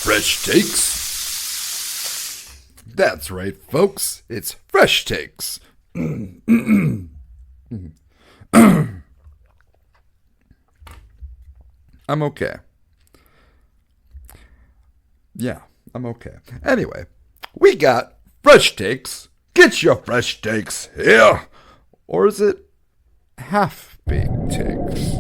Fresh takes. That's right, folks. It's fresh takes. I'm okay. Yeah, I'm okay. Anyway, we got fresh takes. Get your fresh takes here. Or is it half-baked takes?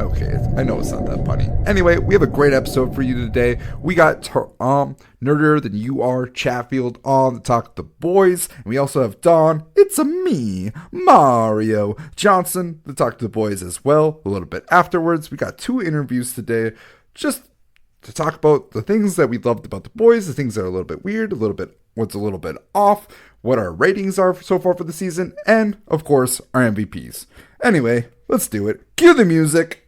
Okay, I know it's not that funny. Anyway, we have a great episode for you today. We got Nerdier Than You Are Chatfield on to talk to the boys. And we also have Dawn, it's a me, Mario Johnson, to talk to the boys as well a little bit afterwards. We got 2 interviews today just to talk about the things that we loved about the boys, the things that are a little bit weird, what's a little bit off, what our ratings are so far for the season, and, of course, our MVPs. Anyway, let's do it. Cue the music.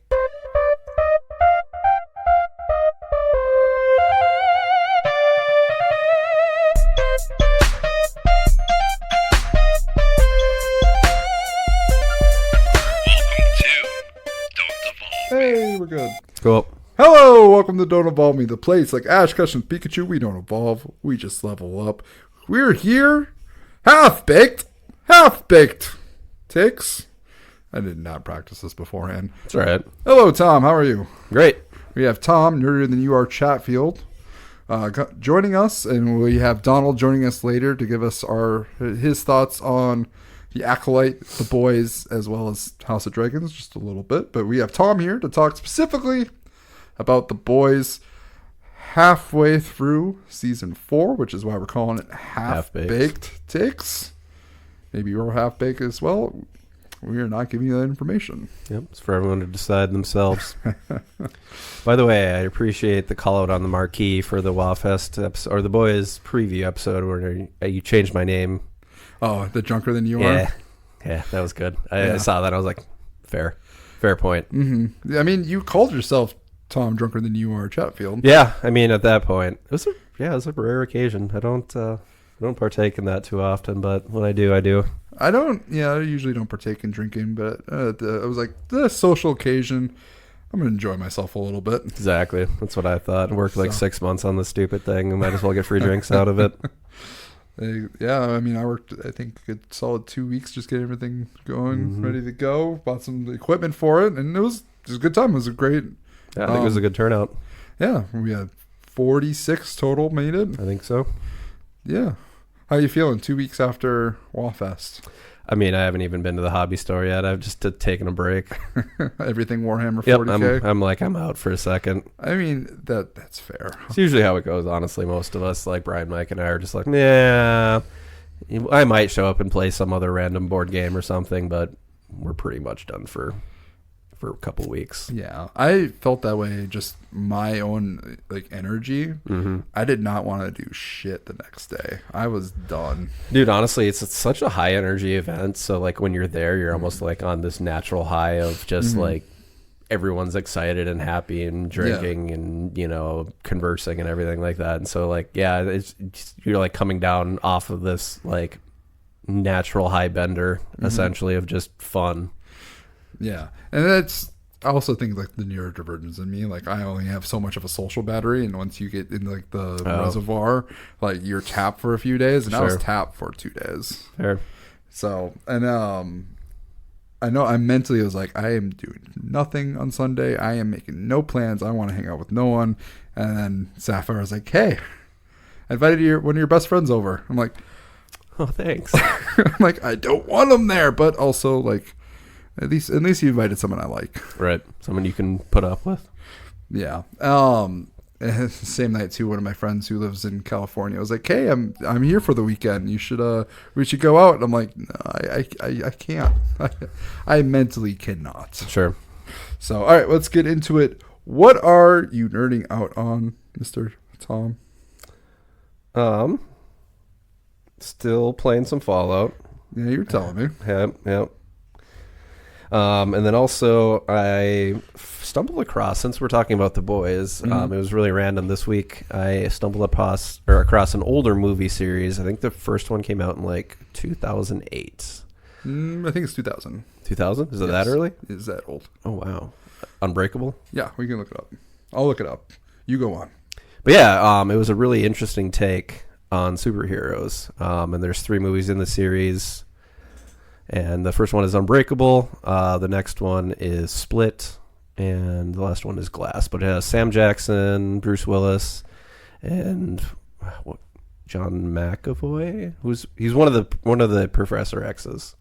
Hey, we're good. Cool. Hello, welcome to Don't Evolve Me, the place like Ash, Cushion, Pikachu. We don't evolve, we just level up. We're here, half-baked takes. I did not practice this beforehand. That's all right. Hello, Tom. How are you? Great. We have Tom, Nerdier Than You Are Chatfield, joining us, and we have Donald joining us later to give us his thoughts on the Acolyte, the boys, as well as House of Dragons, just a little bit. But we have Tom here to talk specifically about the boys halfway through season 4, which is why we're calling it half-baked takes. Maybe you're half-baked as well. We are not giving you that information. Yep, it's for everyone to decide themselves. By the way, I appreciate the call out on the marquee for the WowFest episode, or the boys preview episode where you changed my name. Oh, the Drunker Than You Are? Yeah, that was good. I saw that. I was like, fair point. Mm-hmm. I mean, you called yourself Tom Drunker Than You Are Chatfield. Yeah, I mean, at that point, it was a rare occasion. I don't partake in that too often, but when I do, I do. I usually don't partake in drinking, but I was like, this social occasion, I'm going to enjoy myself a little bit. Exactly. That's what I thought. I worked like 6 months on this stupid thing. I might as well get free drinks out of it. Yeah, I mean, I worked, I think, a good solid 2 weeks just getting everything going, ready to go. Bought some equipment for it, and it was a good time. It was a great... Yeah, I think it was a good turnout. Yeah, we had 46 total made it. I think so. Yeah. How you feeling 2 weeks after WowFest? I mean, I haven't even been to the hobby store yet. I've just taken a break. Everything Warhammer 40K? I'm out for a second. I mean, that's fair. It's usually how it goes, honestly. Most of us, like Brian, Mike, and I are just like, nah. I might show up and play some other random board game or something, but we're pretty much done for a couple weeks. Yeah, I felt that way, just my own energy. I did not want to do shit the next day. I was done. Dude, honestly, it's such a high energy event, so like when you're there, you're almost like on this natural high of just like everyone's excited and happy and drinking and conversing and everything like that. And so like you're like coming down off of this like natural high bender essentially of just fun. Yeah, and that's, I also think like the neurodivergence in me, like I only have so much of a social battery, and once you get in like the reservoir, like you're tapped for a few days, and I was tapped for 2 days. Fair. So, and I know I mentally was like, I am doing nothing on Sunday. I am making no plans. I want to hang out with no one. And then Sapphire was like, hey, I invited one of your best friends over. I'm like, oh, thanks. I'm like, I don't want them there, but also like, At least you invited someone I like. Right. Someone you can put up with. Yeah. Same night too, one of my friends who lives in California was like, hey, I'm here for the weekend. We should go out. And I'm like, no, I can't. I mentally cannot. Sure. So, all right, let's get into it. What are you nerding out on, Mr. Tom? Still playing some Fallout. Yeah, you're telling me. Yep. And then also I stumbled across, since we're talking about the boys, it was really random this week. I stumbled across an older movie series. I think the first one came out in like 2008. I think it's 2000. 2000? Is it that early? Is that old? Oh, wow. Unbreakable? Yeah, we can look it up. I'll look it up. You go on. But yeah, it was a really interesting take on superheroes. And there's 3 movies in the series. And the first one is Unbreakable. The next one is Split. And the last one is Glass. But it has Sam Jackson, Bruce Willis, and John McAvoy. He's one of the Professor X's.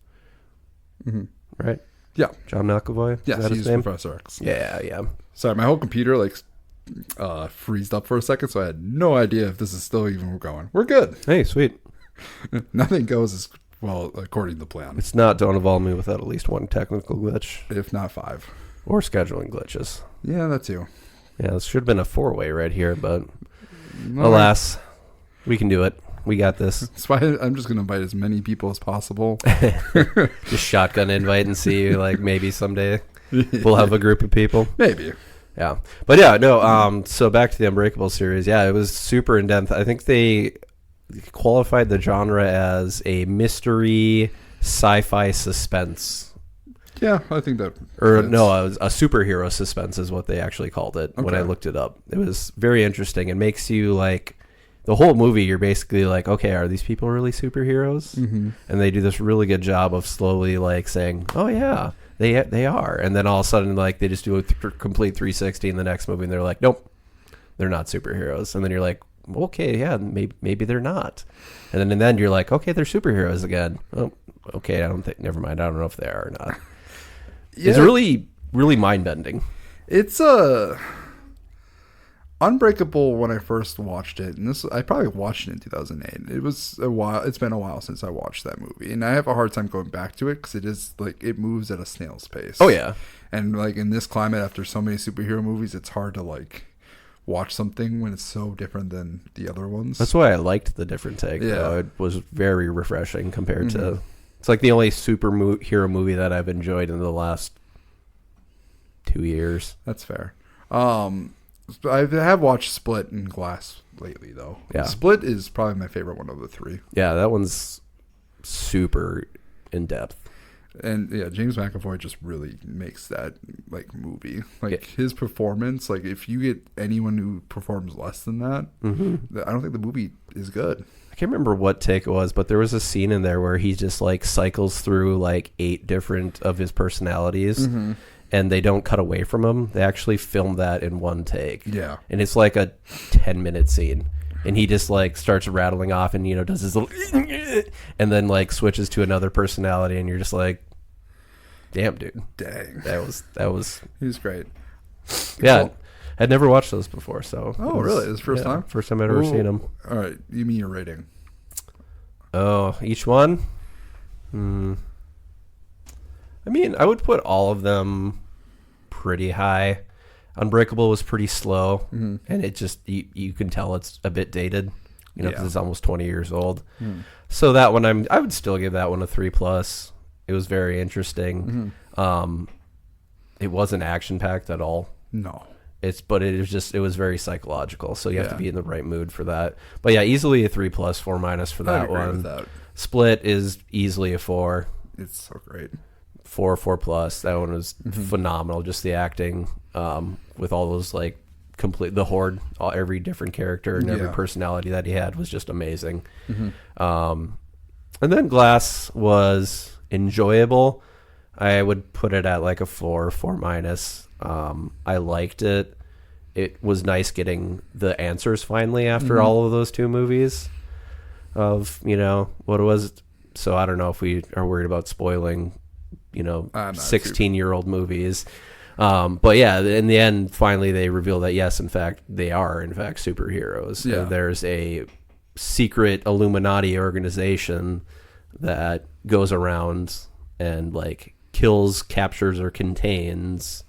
Mm-hmm. Right? Yeah. John McAvoy? Yes, is that his he's name? Professor X. Yeah. Sorry, my whole computer freezed up for a second, so I had no idea if this is still even going. We're good. Hey, sweet. Nothing goes as well according to plan. It's not Don't Evolve Me without at least one technical glitch. If not 5. Or scheduling glitches. Yeah, that too. Yeah, this should have been a 4-way right here, but alas, we can do it. We got this. That's why I'm just going to invite as many people as possible. Just shotgun invite and see, maybe someday we'll have a group of people. Maybe. Yeah. But yeah, no, so back to the Unbreakable series. Yeah, it was super in-depth. I think they qualified the genre as a mystery sci-fi suspense. Yeah, I think that... Or no, a superhero suspense is what they actually called it when I looked it up. It was very interesting. It makes you the whole movie, you're basically like, okay, are these people really superheroes? Mm-hmm. And they do this really good job of slowly saying, oh yeah, they are. And then all of a sudden, they just do a complete 360 in the next movie, and they're like, nope, they're not superheroes. And then you're like, okay, yeah, maybe they're not. And then in the end, you're like, okay, they're superheroes again. Oh, okay, never mind. I don't know if they are or not. Yeah. It's really, really mind-bending. It's Unbreakable when I first watched it, and I probably watched it in 2008. It was a while. It's been a while since I watched that movie, and I have a hard time going back to it because it is it moves at a snail's pace. Oh yeah, and in this climate, after so many superhero movies, it's hard to watch something when it's so different than the other ones. That's why I liked the different take. Yeah, though. It was very refreshing compared to. It's the only superhero movie that I've enjoyed in the last 2 years. That's fair. I have watched Split and Glass lately, though. Yeah. Split is probably my favorite one of the 3. Yeah, that one's super in depth. And yeah, James McAvoy just really makes that movie. Yeah. His performance, if you get anyone who performs less than that, I don't think the movie is good. I can't remember what take it was, but there was a scene in there where he just cycles through 8 different of his personalities. Mm-hmm. And they don't cut away from him. They actually filmed that in one take. Yeah. And it's a 10-minute scene. And he just starts rattling off and, does his little... And then switches to another personality. And you're just damn, dude. Dang. That was... He was great. Yeah. Cool. I'd never watched those before, so... Oh, really? This is the first time? First time I'd ever seen them. All right. You mean your rating? Oh, each one? I mean, I would put all of them pretty high. Unbreakable was pretty slow, and it just you can tell it's a bit dated, because it's almost 20 years old. So that one, I would still give that one a 3+. It was very interesting. It wasn't action packed at all. No, but it was very psychological. So you have to be in the right mood for that. But yeah, easily a 3+, 4- for that one. With that. Split is easily a 4. It's so great. 4+. That one was phenomenal. Just the acting, with all those the Horde, every different character and every personality that he had was just amazing. And then Glass was enjoyable. I would put it at a 4-. I liked it. It was nice getting the answers finally after all of those 2 movies of what it was. So I don't know if we are worried about spoiling 16-year-old movies. But yeah, in the end, finally they reveal that yes, in fact, they are in fact superheroes. Yeah. And there's a secret Illuminati organization that goes around and kills, captures, or contains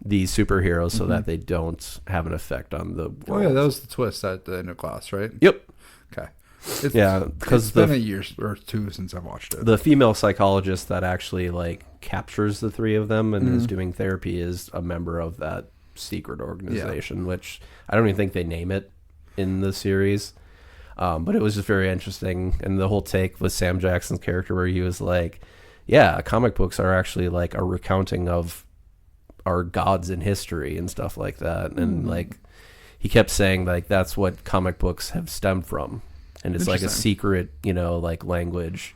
these superheroes so that they don't have an effect on the world. Oh yeah, that was the twist at the end of Glass, right? Yep. Okay. Because it's been a year or 2 since I watched it. The female psychologist that actually captures the 3 of them and is doing therapy is a member of that secret organization, which I don't even think they name it in the series. But it was just very interesting, and the whole take with Sam Jackson's character where he was comic books are actually a recounting of our gods in history and stuff like that, and he kept saying like that's what comic books have stemmed from, and it's like a secret, like language,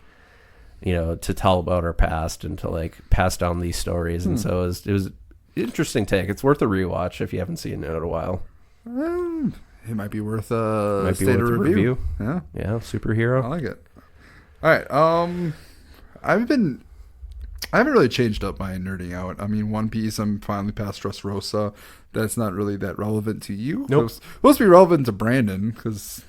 to tell about our past and to like pass down these stories. And so it was an interesting take. It's worth a rewatch if you haven't seen it in a while. It might be worth a state of review. Yeah, superhero. I like it. All right. I haven't really changed up my nerding out. I mean, One Piece, I'm finally past Dressrosa. That's not really that relevant to you. Nope. It's supposed to be relevant to Brandon because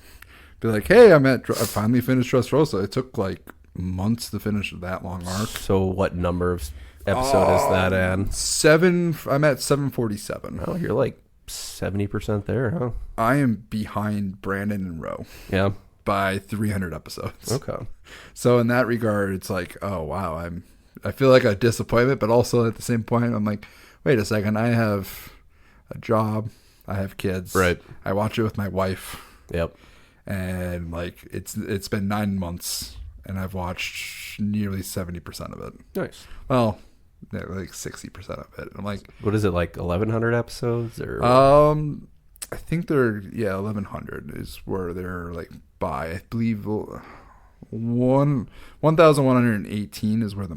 be like, hey, I finally finished Dressrosa. It took like months to finish that long arc. So what number of episode is that in? 7. I'm at 747. Oh, you're like 70% there, huh? I am behind Brandon and Roe. Yeah. By 300 episodes. Okay. So in that regard, it's like, oh wow, I feel like a disappointment, but also at the same point, I'm like, wait a second, I have a job, I have kids, right? I watch it with my wife. Yep. And like it's been 9 months, and I've watched nearly 70% of it. Nice. Well, like 60% of it. I'm like, what is it, like 1,100 episodes or? I think they're 1,100 is where they're like by. I believe 1,118 is where the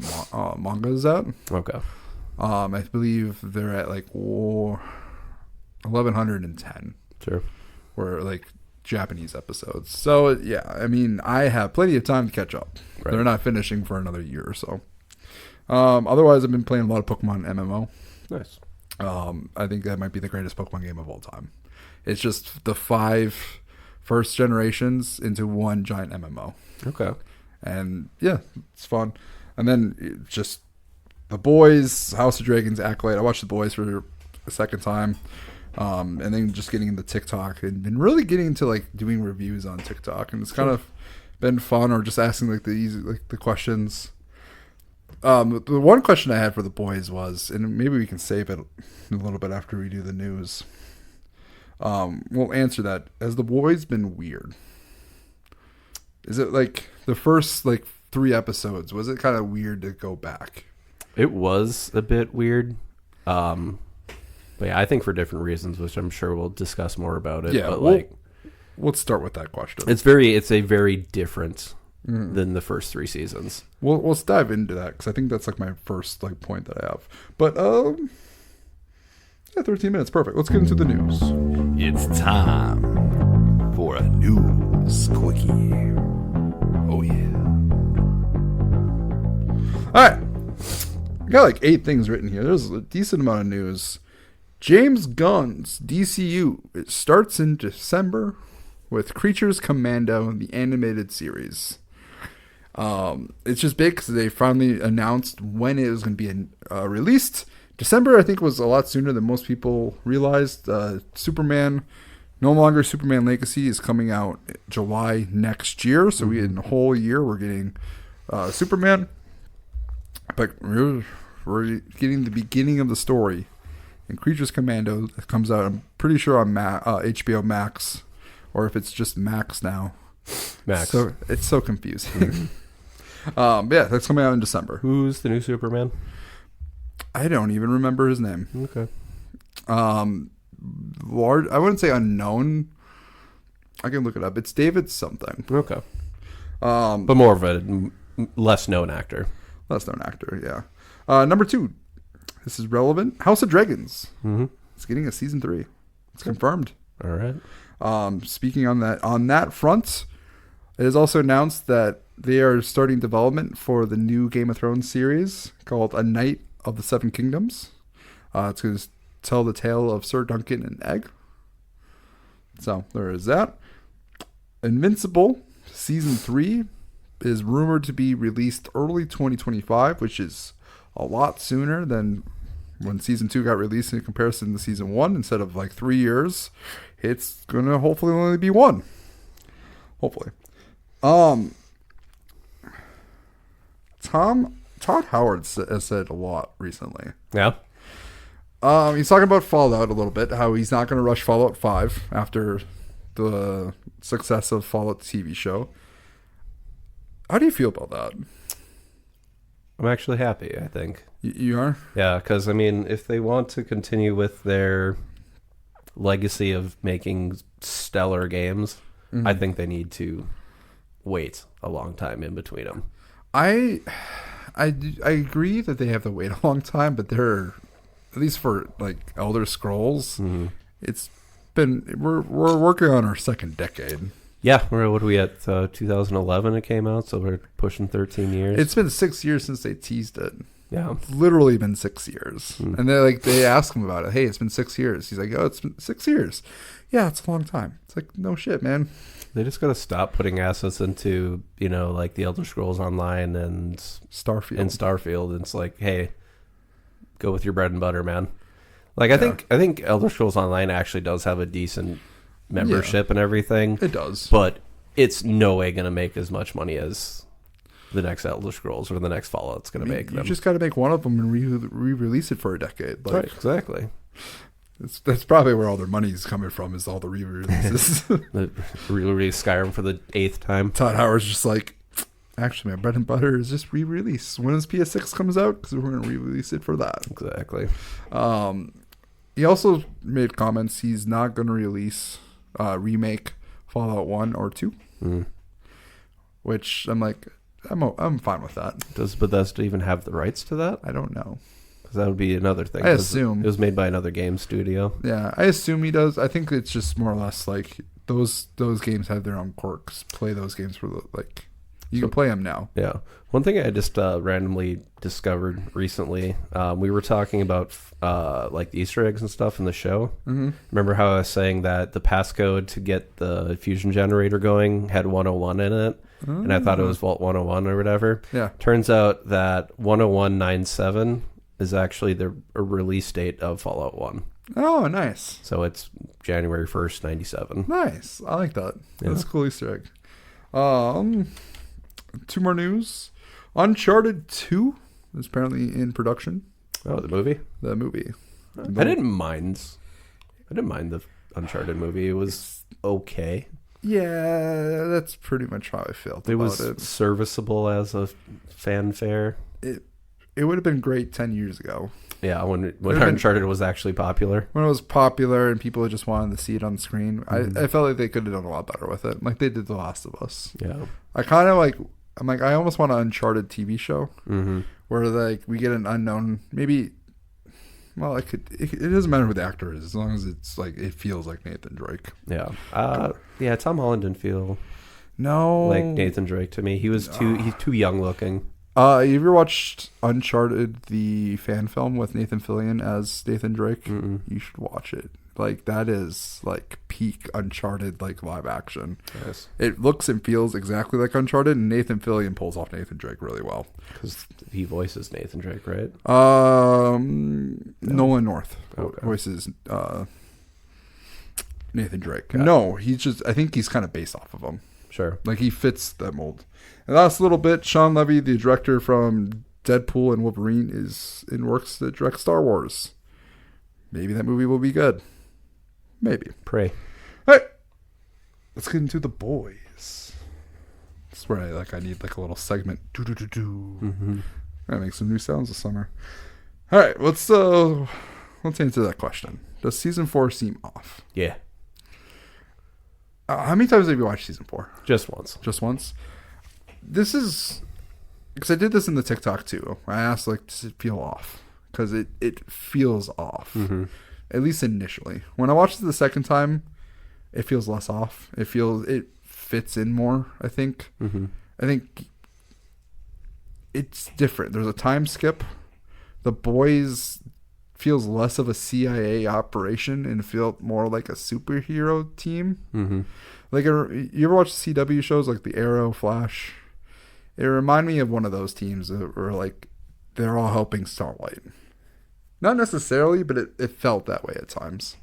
manga is at. Okay. I believe they're at like 1,110. Sure. Where like Japanese episodes. So yeah, I mean, I have plenty of time to catch up. Right. They're not finishing for another year or so. Otherwise, I've been playing a lot of Pokemon MMO. Nice. I think that might be the greatest Pokemon game of all time. It's just the 5 first generations into one giant MMO. Okay. And yeah, it's fun. And then just The Boys, House of Dragons, Acolyte. I watched The Boys for a second time. And then just getting into TikTok and really getting into like doing reviews on TikTok. And it's kind of been fun, or just asking like the easy, like the questions. The one question I had for The Boys was, and maybe we can save it a little bit after we do the news. We'll answer that. Has The Boys been weird? Is it like the first like 3 episodes? Was it kind of weird to go back? It was a bit weird. But yeah, I think for different reasons, which I'm sure we'll discuss more about it. Yeah, but let's start with that question. It's a very different than the first 3 seasons. Well, let's dive into that because I think that's like my first like point that I have. But 13 minutes, perfect. Let's get into the news. It's time for a news quickie. Oh yeah. All right, I got like 8 things written here. There's a decent amount of news. James Gunn's DCU, it starts in December with Creatures Commando, the animated series. It's just big because they finally announced when it was going to be released. December, I think, was a lot sooner than most people realized. Superman, no longer Superman Legacy, is coming out July next year. So we in a whole year we're getting Superman. But we're getting the beginning of the story. And Creatures Commando comes out, I'm pretty sure, on HBO Max. Or if it's just Max now. Max. So it's so confusing. Yeah, that's coming out in December. Who's the new Superman? I don't even remember his name. Okay. Large. I wouldn't say unknown. I can look it up. It's David something. Okay. But more of a less known actor. Less known actor, yeah. Number 2. This is relevant. House of Dragons. Mm-hmm. It's getting a season 3. It's confirmed. All right. Speaking on that front, it is also announced that they are starting development for the new Game of Thrones series called A Knight of the Seven Kingdoms. It's going to tell the tale of Sir Duncan and Egg. So there is that. Invincible season 3 is rumored to be released early 2025, which is a lot sooner than when season 2 got released in comparison to season 1. Instead of like 3 years, it's going to hopefully only be 1. Hopefully. Todd Howard has said a lot recently. Yeah. He's talking about Fallout a little bit, how he's not going to rush Fallout 5 after the success of Fallout TV show. How do you feel about that? I'm actually happy, I think. You are? Yeah, because, I mean, if they want to continue with their legacy of making stellar games, I think they need to wait a long time in between them. I agree that they have to wait a long time, but they're, at least for like Elder Scrolls, it's been, we're working on our second decade. Yeah, what are we at? 2011 it came out, so we're pushing 13 years. It's been 6 years since they teased it. Yeah, it's literally been 6 years. And they ask him about it. Hey, it's been 6 years. He's like, oh, it's been 6 years. Yeah, it's a long time. It's like, no shit, man. They just got to stop putting assets into, like the Elder Scrolls Online and Starfield. And it's like, hey, go with your bread and butter, man. Like, I think Elder Scrolls Online actually does have a decent membership and everything. It does. But it's no way going to make as much money as the next Elder Scrolls or the next Fallout's going to make them. You just got to make one of them and re-release it for a decade. Like, right, exactly. That's probably where all their money's coming from, is all the re-releases. Re-release Skyrim for the 8th time. Todd Howard's just like, actually, my bread and butter is just re-release. When his PS6 comes out, because we're going to re-release it for that. Exactly. He also made comments he's not going to release remake Fallout 1 or 2. Which I'm like, I'm fine with that. Does Bethesda even have the rights to that? I don't know. Because that would be another thing. I assume. It was made by another game studio. Yeah, I assume he does. I think it's just more or less like those games have their own quirks. Play those games for you can play them now. Yeah. One thing I just randomly discovered recently, we were talking about like the Easter eggs and stuff in the show. Remember how I was saying that the passcode to get the fusion generator going had 101 in it? And I thought it was Vault 101 or whatever. Yeah. Turns out that 10197 is actually the release date of Fallout 1. Oh, nice. So it's January 1st, 97. Nice. I like that. Yeah. That's a cool Easter egg. 2 more news. Uncharted 2 is apparently in production. Oh, the movie? The movie. I didn't mind the Uncharted movie. It was okay. Yeah, that's pretty much how I felt about it. Serviceable as a fanfare. It would have been great 10 years ago. Yeah, when Uncharted was actually popular. When it was popular and people just wanted to see it on screen. I felt like they could have done a lot better with it. Like they did The Last of Us. Yeah. I almost want an Uncharted TV show where like we get an unknown, maybe, well, it doesn't matter who the actor is as long as it's like, it feels like Nathan Drake. Yeah. Yeah, Tom Holland didn't feel like Nathan Drake to me. He's too young looking. Have you ever watched Uncharted, the fan film with Nathan Fillion as Nathan Drake? You should watch it. Like, that is like peak Uncharted, like live action. Yes. It looks and feels exactly like Uncharted, and Nathan Fillion pulls off Nathan Drake really well. Because he voices Nathan Drake, right? Nolan North voices Nathan Drake. No, I think he's kind of based off of him. Sure. Like, he fits that mold. And last little bit, Sean Levy, the director from Deadpool and Wolverine, is in works to direct Star Wars. Maybe that movie will be good. Maybe. Pray. All right. Let's get into The Boys. This is where I need like a little segment. Do. Gotta make some new sounds this summer. All right. Let's answer that question. Does season 4 seem off? Yeah. How many times have you watched season 4? Just once. Just once? This is... Because I did this in the TikTok too. I asked, like, does it feel off? Because it feels off. At least initially. When I watched it the second time, it feels less off. It fits in more, I think. I think it's different. There's a time skip. The Boys feels less of a CIA operation and felt more like a superhero team. Like, you ever watch CW shows like The Arrow, Flash? It reminded me of one of those teams that were like, they're all helping Starlight. Not necessarily, but it felt that way at times.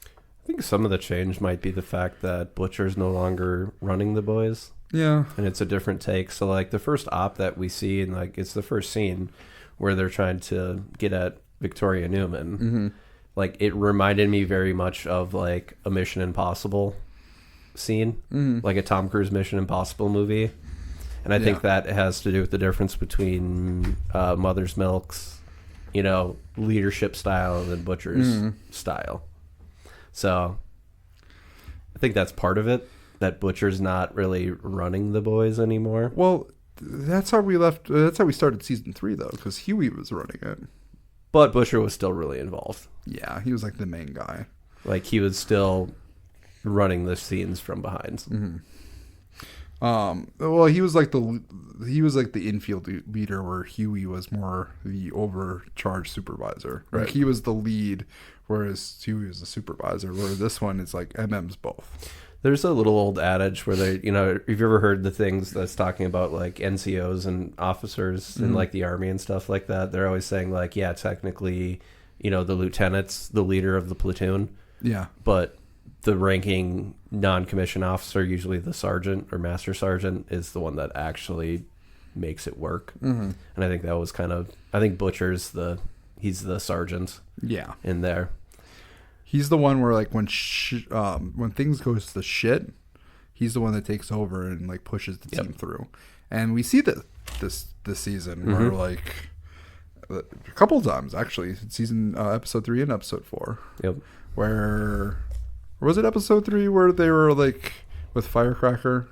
I think some of the change might be the fact that Butcher's no longer running the Boys. Yeah. And it's a different take. So, like, the first op that we see, and, like, it's the first scene where they're trying to get at Victoria Newman. Like, it reminded me very much of, like, a Mission Impossible scene. Like a Tom Cruise Mission Impossible movie. And I think that has to do with the difference between Mother's Milk's, leadership style and then Butcher's style. So I think that's part of it, that Butcher's not really running the boys anymore. Well, that's how we left. That's how we started season 3, though, because Hughie was running it. But Butcher was still really involved. Yeah, he was like the main guy. Like, he was still running the scenes from behind. Mm-hmm. Well, he was like the infield leader, where Hughie was more the overcharged supervisor. Right. Like, he was the lead, whereas Hughie was the supervisor. Where this one is like MM's both. There's a little old adage where they, have you ever heard the things that's talking about like NCOs and officers in like the army and stuff like that? They're always saying like, yeah, technically, the lieutenant's the leader of the platoon. Yeah. But the ranking non-commissioned officer, usually the sergeant or master sergeant, is the one that actually makes it work. Mm-hmm. And I think that was I think Butcher's he's the sergeant. Yeah. In there. He's the one where like when things goes to shit, he's the one that takes over and like pushes the team through. And we see that this season where like a couple of times actually, episode 3 and episode 4. Yep. Where was it episode 3 where they were like with Firecracker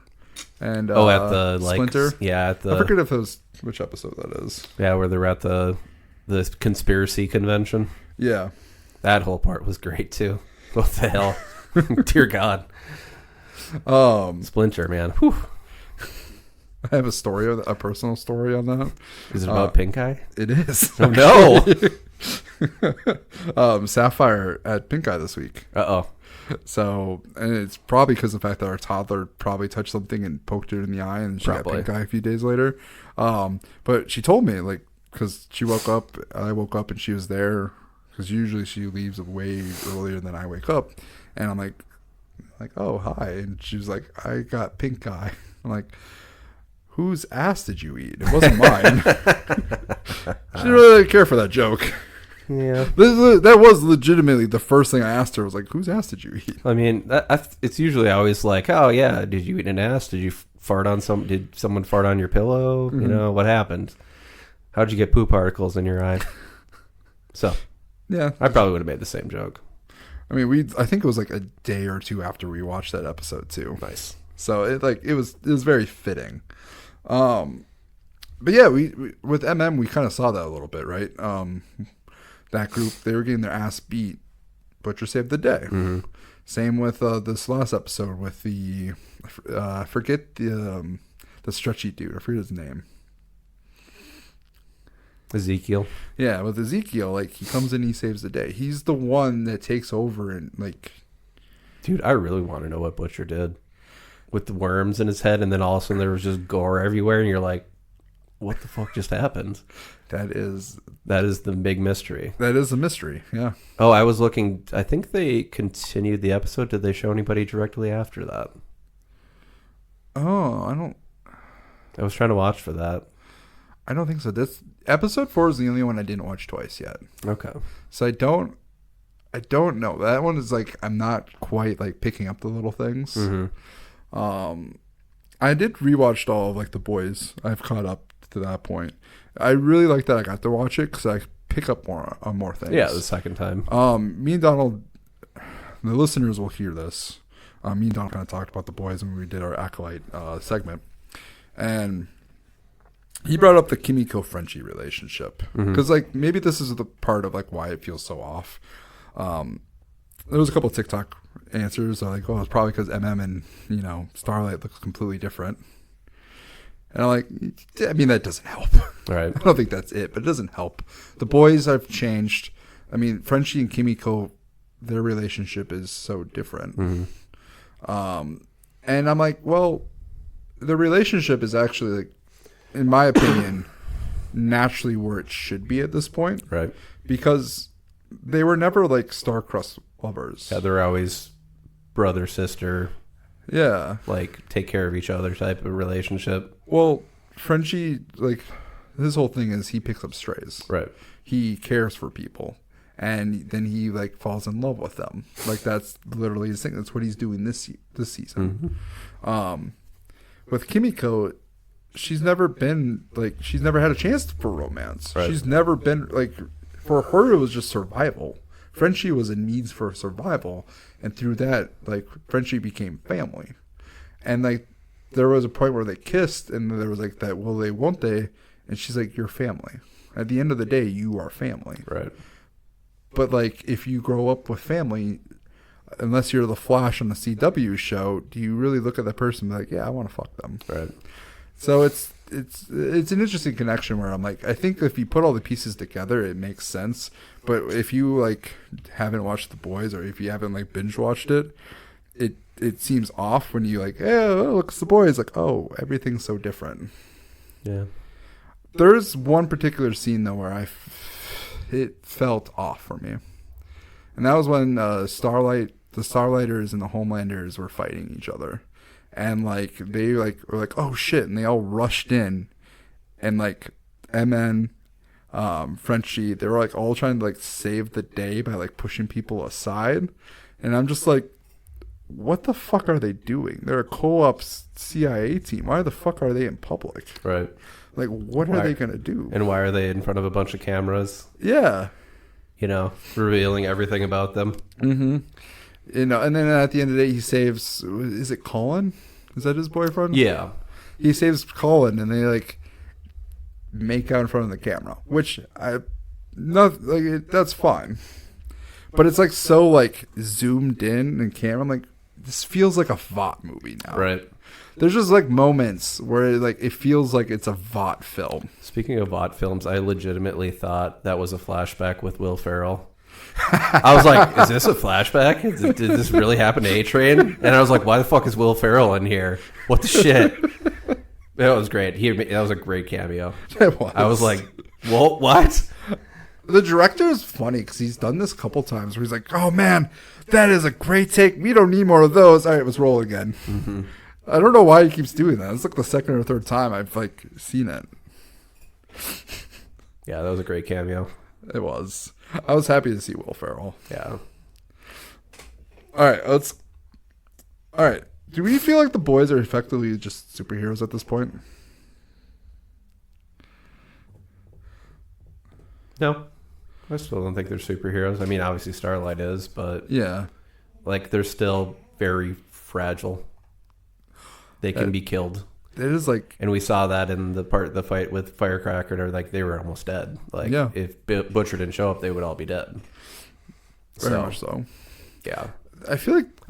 and at the Splinter? I forget if it was which episode that is. Yeah, where they're at the conspiracy convention. Yeah. That whole part was great too. What the hell? Dear God. Splinter, man. Whew. I have a personal story on that. Is it about Pink Eye? It is. Oh no. Sapphire at Pink Eye this week. Uh-oh. So, and it's probably because of the fact that our toddler probably touched something and poked her in the eye, and she got pink eye a few days later. But she told me, like, because I woke up and she was there, because usually she leaves way earlier than I wake up, and I'm like, oh, hi, and she was like, I got pink eye. I'm like, whose ass did you eat? It wasn't mine. She didn't really care for that joke. Yeah, that was legitimately the first thing I asked her. Was like, "Whose ass did you eat?" I mean, it's usually always like, "Oh yeah, did you eat an ass? Did you fart on some? Did someone fart on your pillow? Mm-hmm. What happened? How'd you get poop particles in your eye?" So, yeah, I probably would have made the same joke. I mean, I think it was like a day or two after we watched that episode too. Nice. So it was very fitting. But yeah, we with MM we kind of saw that a little bit, right? That group, they were getting their ass beat. Butcher saved the day. Mm-hmm. Same with this last episode with I forget the stretchy dude. I forget his name. Ezekiel. Yeah, with Ezekiel, like he comes in, he saves the day. He's the one that takes over and like. Dude, I really want to know what Butcher did with the worms in his head, and then all of a sudden there was just gore everywhere, and you're like, what the fuck just happened? That is the big mystery. That is a mystery, yeah. Oh, I was looking. I think they continued the episode. Did they show anybody directly after that? Oh, I was trying to watch for that. I don't think so. This episode 4 is the only one I didn't watch twice yet. Okay. So I don't know. That one is like, I'm not quite like picking up the little things. Mm-hmm. I did rewatch all of like The Boys. I've caught up to that point. I really like that I got to watch it because I pick up more on more things. Yeah, the second time. Me and Donald, the listeners will hear this. Me and Donald kind of talked about The Boys when we did our Acolyte segment, and he brought up the Kimiko Frenchie relationship because like maybe this is the part of like why it feels so off. There was a couple of TikTok answers like, oh, it's probably because MM and Starlight looks completely different. And I'm like, I mean, that doesn't help. Right. I don't think that's it, but it doesn't help. The boys have changed. I mean, Frenchie and Kimiko, their relationship is so different. Mm-hmm. And I'm like, well, the relationship is actually, like, in my opinion, naturally where it should be at this point. Right. Because they were never, like, star-crossed lovers. Yeah, they're always brother, sister. Yeah. Like, take care of each other type of relationship. Well, Frenchie, like, his whole thing is he picks up strays. Right. He cares for people. And then he, like, falls in love with them. Like, that's literally his thing. That's what he's doing this season. Mm-hmm. With Kimiko, she's never been, like, she's never had a chance for romance. Right. She's never been, like, for her, it was just survival. Frenchie was a needs for survival, and through that, like, Frenchie became family. And like there was a point where they kissed, and there was like that will they won't they, and she's like, you're family. At the end of the day, you are family. Right. But like if you grow up with family, unless you're the Flash on the CW show, do you really look at that person and be like, yeah, I want to fuck them? Right. So it's an interesting connection where I'm like, I think if you put all the pieces together, it makes sense. But if you like haven't watched The Boys, or if you haven't like binge watched it, it seems off when you like, oh, look, it's The Boys. Like, oh, everything's so different. Yeah. There's one particular scene though where it felt off for me, and that was when the Starlighters and the Homelanders were fighting each other, and like they like were like, oh shit, and they all rushed in, and like MN, Frenchie, they were like all trying to like save the day by like pushing people aside, and I'm just like, what the fuck are they doing? They're a co-op CIA team. Why the fuck are they in public? Right. Like, what are they going to do? And why are they in front of a bunch of cameras? Yeah. You know, revealing everything about them. Mm-hmm. You know, and then at the end of the day, he saves, is it Colin? Is that his boyfriend? Yeah. He saves Colin, and they, like, make out in front of the camera, which that's fine. But it's, like, so, like, zoomed in and camera. I'm like, this feels like a VOT movie now. Right. There's just like moments where like it feels like it's a VOT film. Speaking of VOT films, I legitimately thought that was a flashback with Will Ferrell. I was like, is this a flashback? Did this really happen to A-Train? And I was like, why the fuck is Will Ferrell in here? What the shit? That was great. That was a great cameo. It was. I was like, well, what? The director is funny because he's done this a couple times where he's like, oh man, that is a great take. We don't need more of those. All right, let's roll again. Mm-hmm. I don't know why he keeps doing that. It's like the second or third time I've like seen it. Yeah, that was a great cameo. It was. I was happy to see Will Ferrell. Yeah. All right. Do we feel like the boys are effectively just superheroes at this point? No. I still don't think they're superheroes. I mean, obviously Starlight is, but yeah, like they're still very fragile. They can be killed. It is like, and we saw that in the fight with Firecracker. Or like they were almost dead. Like if Butcher didn't show up, they would all be dead. Very much so. Yeah, I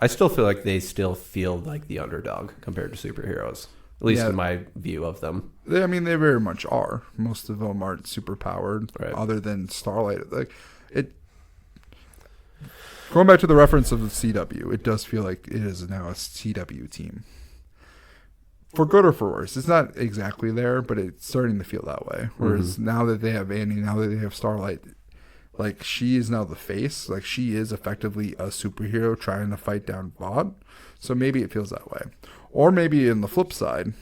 still feel like they still feel like the underdog compared to superheroes. At least in my view of them. They very much are. Most of them aren't super powered, right, other than Starlight. Like it. Going back to the reference of the CW, it does feel like it is now a CW team. For good or for worse. It's not exactly there, but it's starting to feel that way. Whereas now that they have Annie, now that they have Starlight, like she is now the face. Like she is effectively a superhero trying to fight down VOD. So maybe it feels that way. Or maybe in the flip side,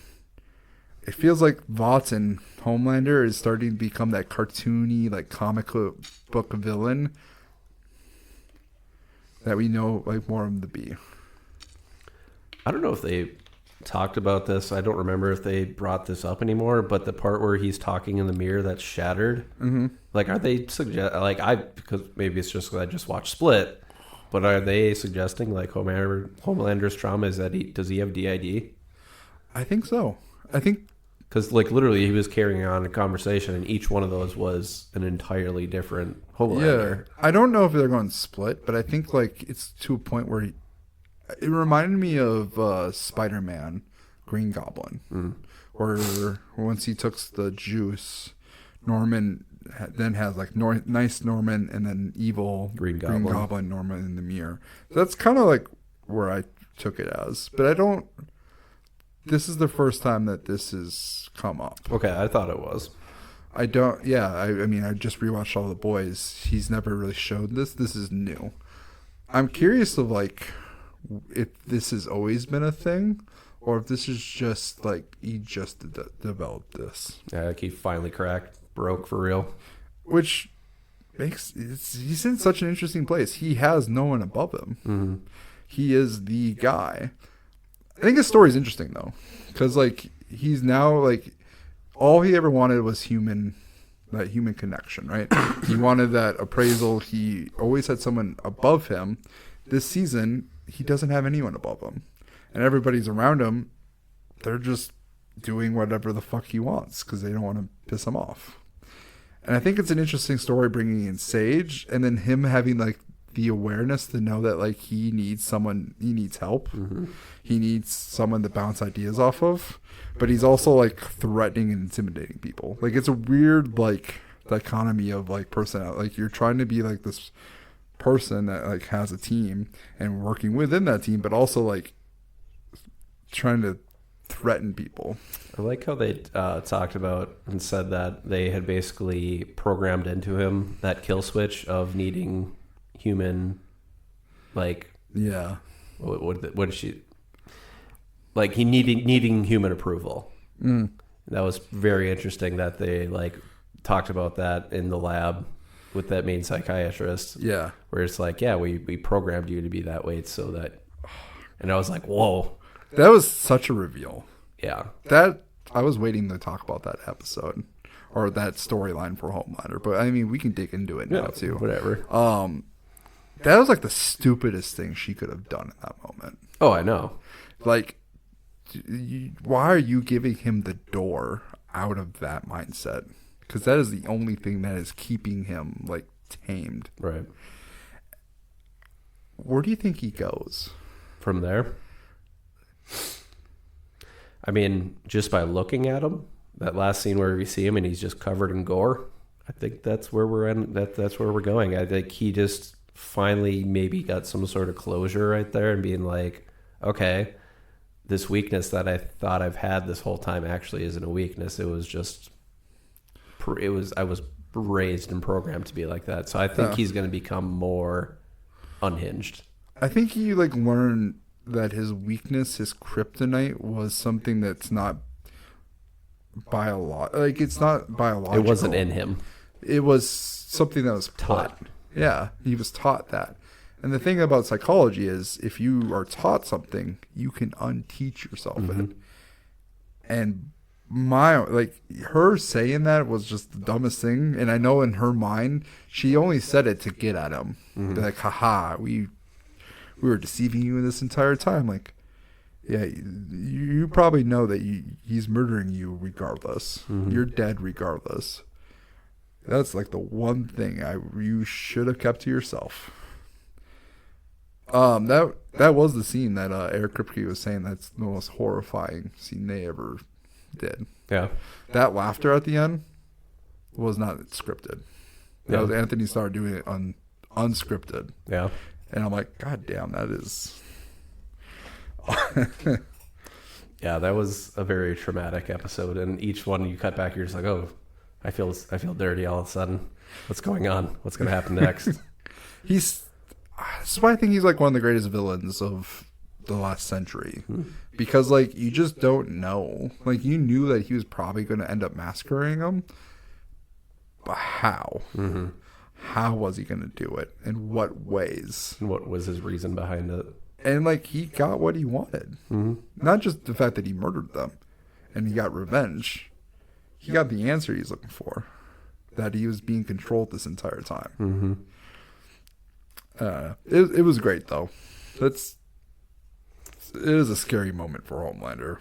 it feels like VOD and Homelander is starting to become that cartoony, like comic book villain that we know like more of them to be. I don't know if they talked about this. I don't remember if they brought this up anymore, but the part where he's talking in the mirror that's shattered, like are they because maybe it's just because I just watched Split, but are they suggesting like Homelander's trauma is that does he have DID? I think so. I think because like literally he was carrying on a conversation and each one of those was an entirely different Homelander. Yeah, I don't know if they're going Split, but I think like it's to a point where it reminded me of Spider-Man, Green Goblin, where once he took the juice, Norman then has like nice Norman and then evil Green Goblin Norman in the mirror. So that's kind of like where I took it as. But this is the first time that this has come up. Okay, I thought it was. I mean, I just rewatched all The Boys. He's never really showed this. This is new. I'm curious of like if this has always been a thing or if this is just like he just developed this. Yeah, like he finally broke for real. Which he's in such an interesting place. He has no one above him. Mm-hmm. He is the guy. I think his story is interesting though, because like he's now like all he ever wanted was human that human connection, right? He wanted that appraisal. He always had someone above him. This season, he doesn't have anyone above him. And everybody's around him, they're just doing whatever the fuck he wants because they don't want to piss him off. And I think it's an interesting story bringing in Sage and then him having like the awareness to know that like he needs help. He needs someone to bounce ideas off of, but he's also like threatening and intimidating people. Like it's a weird like dichotomy of like personality. Like you're trying to be like this person that like has a team and working within that team, but also like trying to threaten people. I like how they talked about and said that they had basically programmed into him that kill switch of needing human, like, yeah, what is she, like he needing human approval. That was very interesting that they like talked about that in the lab with that main psychiatrist. Yeah, where it's like, yeah, we programmed you to be that way so that, and I was like, whoa. That was such a reveal. Yeah. That I was waiting to talk about that episode or that storyline for Homelander, but I mean, we can dig into it now too. Whatever. That was like the stupidest thing she could have done in that moment. Oh, I know. Like, why are you giving him the door out of that mindset? Because that is the only thing that is keeping him like tamed. Right. Where do you think he goes from there? I mean, just by looking at him, that last scene where we see him and he's just covered in gore, I think that's where we're in. That's where we're going. I think he just finally maybe got some sort of closure right there and being like, okay, this weakness that I thought I've had this whole time actually isn't a weakness. It was just, I was raised and programmed to be like that. So I think he's going to become more unhinged. I think he like learned that his weakness, his kryptonite, was something that's not like it's not biological. It wasn't in him. It was something that was taught. Yeah, he was taught that. And the thing about psychology is, if you are taught something, you can unteach yourself it. And her saying that was just the dumbest thing. And I know in her mind, she only said it to get at him. Like, haha, we were deceiving you this entire time. Like, yeah, you probably know that he's murdering you regardless. You're dead regardless. That's like the one thing you should have kept to yourself. That was the scene that Eric Kripke was saying that's the most horrifying scene they ever did. Yeah. That laughter at the end was not scripted. That was Anthony Starr doing it unscripted. Yeah. And I'm like, God damn, that is... Yeah, that was a very traumatic episode. And each one you cut back, you're just like, oh, I feel dirty all of a sudden. What's going on? What's going to happen next? That's why I think he's like one of the greatest villains of the last century. Because like, you just don't know. Like, you knew that he was probably going to end up massacring him. But how? How was he going to do it? In what ways? And what was his reason behind it? And like, he got what he wanted. Not just the fact that he murdered them and he got revenge. He got the answer he's looking for. That he was being controlled this entire time. It was great though. It is a scary moment for Homelander.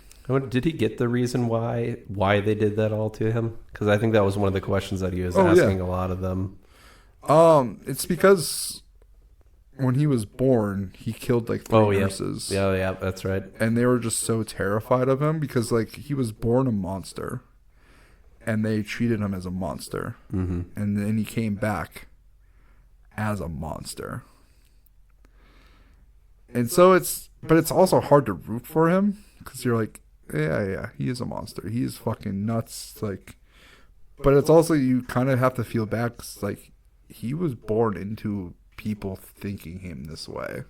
Did he get the reason why they did that all to him? Because I think that was one of the questions that he was asking a lot of them. It's because when he was born, he killed like 3 nurses. Yeah, that's right. And they were just so terrified of him because like he was born a monster, and they treated him as a monster. And then he came back as a monster. And so it's also hard to root for him because you're like, yeah, he is a monster. He is fucking nuts. Like, but it's also, you kind of have to feel bad 'cause, like, he was born into people thinking him this way.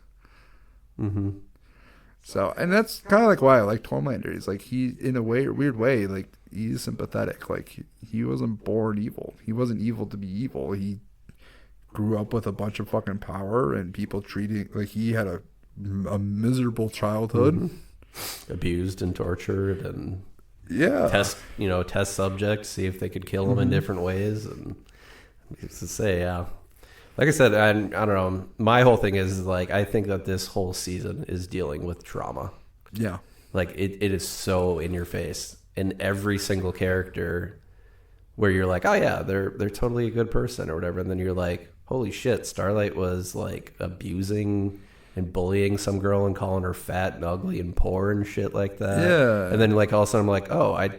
So, and that's kind of like why I liked Homelander. He's like, he, in a weird way, like, he's sympathetic. Like, he wasn't born evil. He wasn't evil to be evil. He grew up with a bunch of fucking power and people treating, like, he had a miserable childhood. Abused and tortured and Yeah. test subjects, see if they could kill them in different ways. And it's to say, yeah. Like I said, I don't know. My whole thing is like, I think that this whole season is dealing with trauma. Yeah. Like it is so in your face, and every single character where you're like, oh yeah, they're totally a good person or whatever. And then you're like, holy shit, Starlight was like abusing and bullying some girl and calling her fat and ugly and poor and shit like that. Yeah. And then like all of a sudden I'm like, oh, I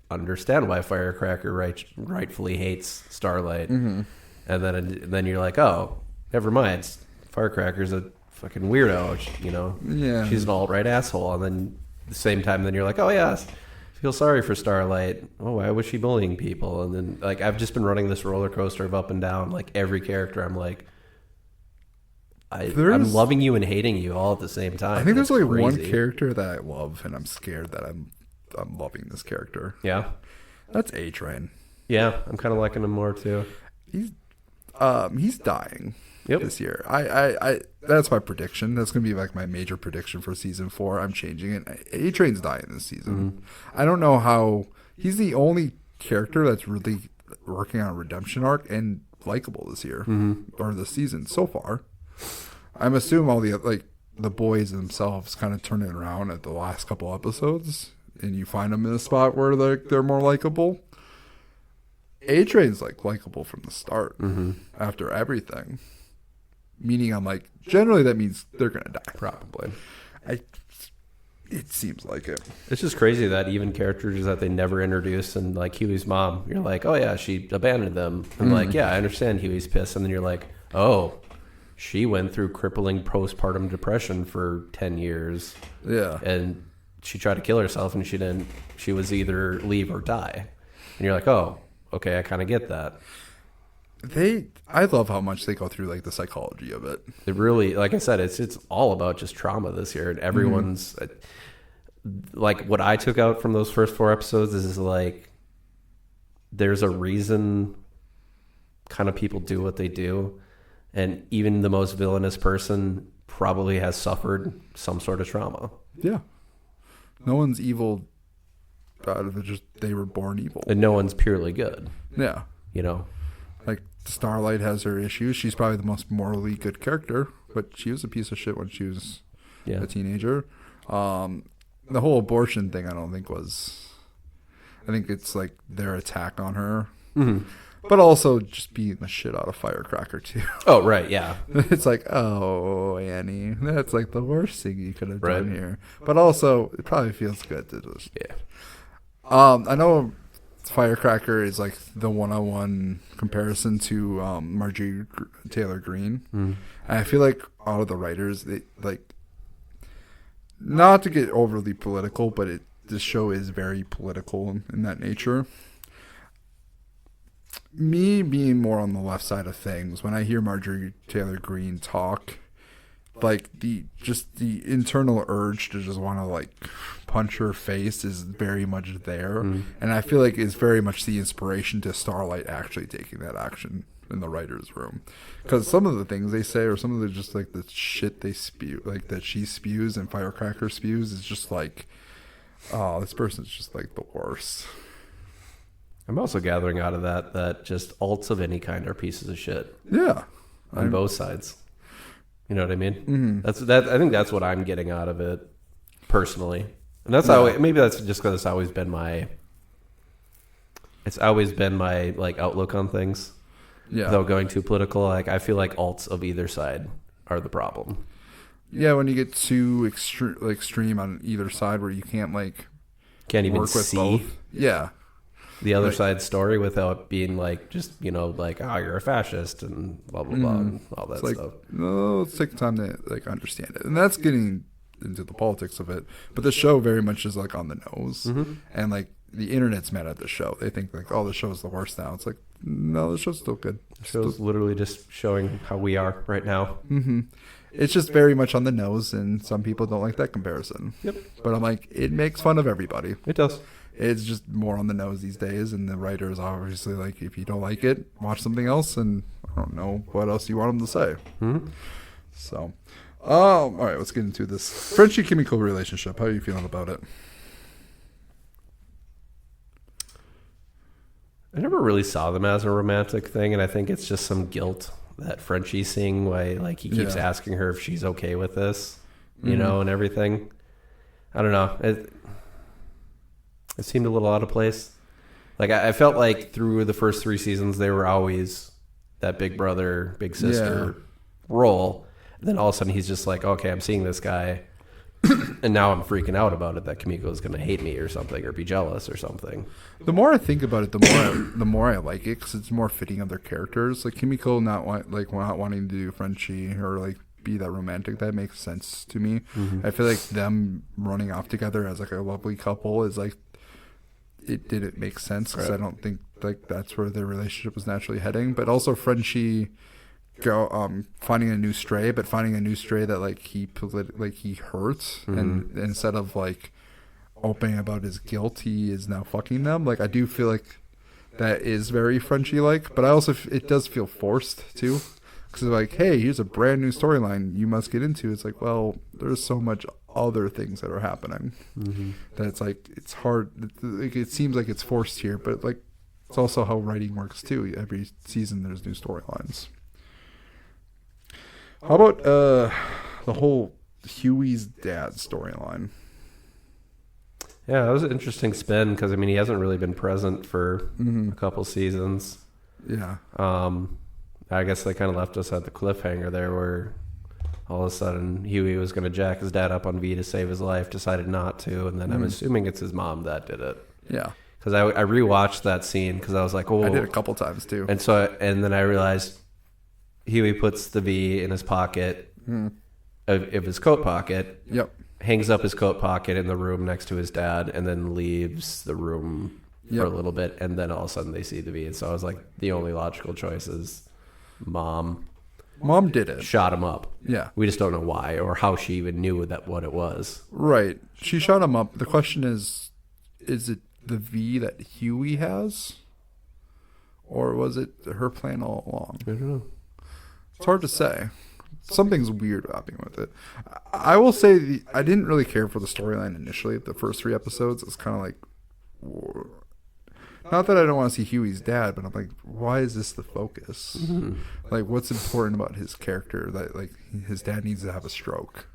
understand why Firecracker rightfully hates Starlight. And then you're like, oh, never mind. Firecracker's a fucking weirdo, Yeah. She's an alt-right asshole. And then at the same time, then you're like, oh yeah, I feel sorry for Starlight. Oh, why was she bullying people? And then like I've just been running this roller coaster of up and down. Like every character, I'm like, I'm loving you and hating you all at the same time. I think there's It's only one crazy. character that I love, and I'm scared that I'm loving this character. Yeah, That's A-Train. yeah, I'm kind of liking him more too. He's dying this year. I that's my prediction. That's gonna be like my major prediction for season 4. I'm changing it. A-Train's dying this season. I don't know how. He's the only character that's really working on a redemption arc and likable this year or this season so far. I'm assuming all the boys themselves kind of turn it around at the last couple episodes, and you find them in a spot where they're more likable. A-Train's like likable from the start after everything. Meaning I'm like, generally that means they're going to die. Probably. It seems like it. It's just crazy that even characters that they never introduced, and like Hughie's mom, you're like, oh yeah, she abandoned them. And like, yeah, I understand Hughie's pissed. And then you're like, oh, she went through crippling postpartum depression for 10 years. Yeah. And she tried to kill herself, and she didn't. She was either leave or die. And you're like, oh, okay, I kind of get that. I love how much they go through like the psychology of it. It really, like I said, it's all about just trauma this year, and everyone's like, what I took out from those first 4 episodes is like, there's a reason kind of people do what they do, and even the most villainous person probably has suffered some sort of trauma. Yeah. No one's evil out of it, just they were born evil. And no one's purely good. Yeah. Like Starlight has her issues. She's probably the most morally good character, but she was a piece of shit when she was a teenager. The whole abortion thing, I don't think was. I think it's like their attack on her, but also just beating the shit out of Firecracker too. Oh right, yeah. It's like, oh Annie, that's like the worst thing you could have done here. But also, it probably feels good to just. Yeah. I know Firecracker is like the one-on-one comparison to Marjorie Taylor Greene. And I feel like all of the writers, they like, not to get overly political, but this show is very political in that nature. Me being more on the left side of things, when I hear Marjorie Taylor Greene talk, like the internal urge to just want to like punch her face is very much there, and I feel like it's very much the inspiration to Starlight actually taking that action in the writer's room, because some of the things they say, or some of the just like the shit they spew, like that she spews and Firecracker spews, is just like, oh, this person's just like the worst. I'm also gathering out of that just alts of any kind are pieces of shit. Yeah, on both sides. You know what I mean? I think that's what I'm getting out of it personally, and that's how. Maybe that's just because it's always been my like outlook on things. Yeah. Without going too political, like I feel like alts of either side are the problem. Yeah, when you get too extreme on either side, where you can't even work with see both. Yeah. The other side's story without being like, just, like, oh, you're a fascist and blah, blah, blah, and all that stuff. No, let's take time to understand it. And that's getting into the politics of it. But the show very much is on the nose. And the internet's mad at the show. They think oh, the show's the worst now. It's like, no, the show's still good. The show's literally just showing how we are right now. It's just very much on the nose, and some people don't like that comparison. Yep. But I'm like, it makes fun of everybody. It does. It's just more on the nose these days, and the writer is obviously like, if you don't like it, watch something else, and I don't know what else you want them to say. So, all right, let's get into this Frenchie chemical relationship. How are you feeling about it? I never really saw them as a romantic thing, and I think it's just some guilt that Frenchie's seeing, why like he keeps asking her if she's okay with this, you know, and everything. I don't know. It seemed a little out of place. Like I felt like through the first 3 seasons, they were always that big brother, big sister role. And then all of a sudden, he's just like, okay, I'm seeing this guy, and now I'm freaking out about it that Kimiko is going to hate me or something, or be jealous or something. The more I think about it, the more I like it, because it's more fitting of their characters. Like Kimiko not wanting to do Frenchie or like be that romantic, that makes sense to me. I feel like them running off together as like a lovely couple is like, it didn't make sense, because I don't think like that's where their relationship was naturally heading. But also Frenchie finding a new stray, but finding a new stray that like he hurts, and instead of like opening about his guilt, he is now fucking them. Like I do feel like that is very Frenchie like, but I also it does feel forced too, because like, hey, here's a brand new storyline you must get into. It's like, well, there's so much other things that are happening that it's like it's hard. It seems like it's forced here, but like it's also how writing works too. Every season there's new storylines. How about the whole Hughie's dad storyline? Yeah, that was an interesting spin, because I mean he hasn't really been present for a couple seasons. Yeah. I guess they kind of left us at the cliffhanger there, where all of a sudden Hughie was going to jack his dad up on V to save his life, decided not to, and then I'm assuming it's his mom that did it. Yeah. Because I rewatched that scene, because I was like, oh. I did a couple times too. And then I realized Hughie puts the V in his pocket, of his coat pocket. Yep. Hangs up his coat pocket in the room next to his dad, and then leaves the room for a little bit, and then all of a sudden they see the V. And so I was like, the only logical choice is Mom did it. Shot him up. Yeah. We just don't know why, or how she even knew what it was. Right. She shot him up. The question is it the V that Hughie has? Or was it her plan all along? I don't know. It's hard to say. Something's weird happening with it. I will say I didn't really care for the storyline initially. The first 3 episodes, it's kind of like, not that I don't want to see Hughie's dad, but I'm like, why is this the focus? Like, what's important about his character? That like his dad needs to have a stroke.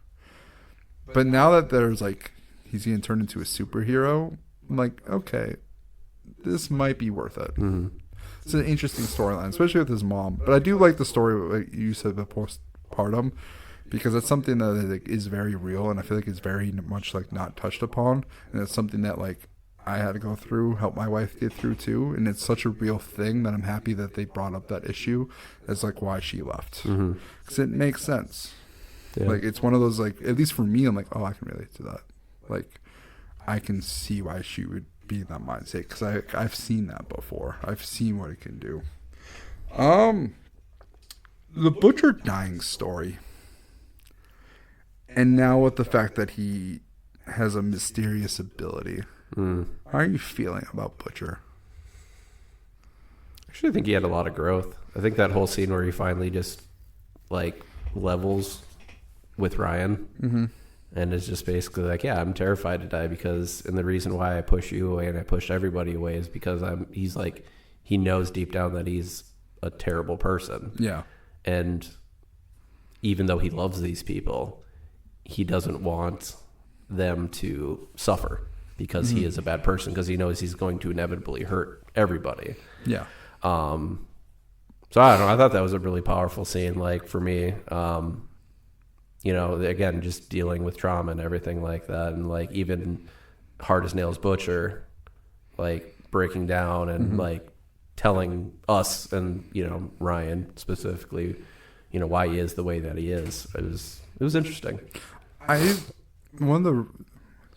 But now that there's like he's getting turned into a superhero, I'm like, okay, this might be worth it. It's an interesting storyline, especially with his mom. But I do like the story, like you said, the postpartum, because it's something that like, is very real, and I feel like it's very much like not touched upon, and it's something that like I had to go through, help my wife get through too, and it's such a real thing that I'm happy that they brought up that issue as like why she left, because it makes sense. Yeah. Like it's one of those like, at least for me, I'm like, oh, I can relate to that. Like I can see why she would be in that mindset, because I've seen that before. I've seen what it can do. The Butcher dying story, and now with the fact that he has a mysterious ability. How are you feeling about Butcher? Actually, I think he had a lot of growth. I think that whole scene where he finally just like levels with Ryan and is just basically like, yeah, I'm terrified to die, and the reason why I push you away and I push everybody away is because he's like, he knows deep down that he's a terrible person. Yeah. And even though he loves these people, he doesn't want them to suffer, because he is a bad person, because he knows he's going to inevitably hurt everybody. Yeah. So I don't know. I thought that was a really powerful scene, like for me, you know, again, just dealing with trauma and everything like that. And like even Hard as Nails Butcher, like breaking down and like telling us and, you know, Ryan specifically, you know, why he is the way that he is. It was interesting.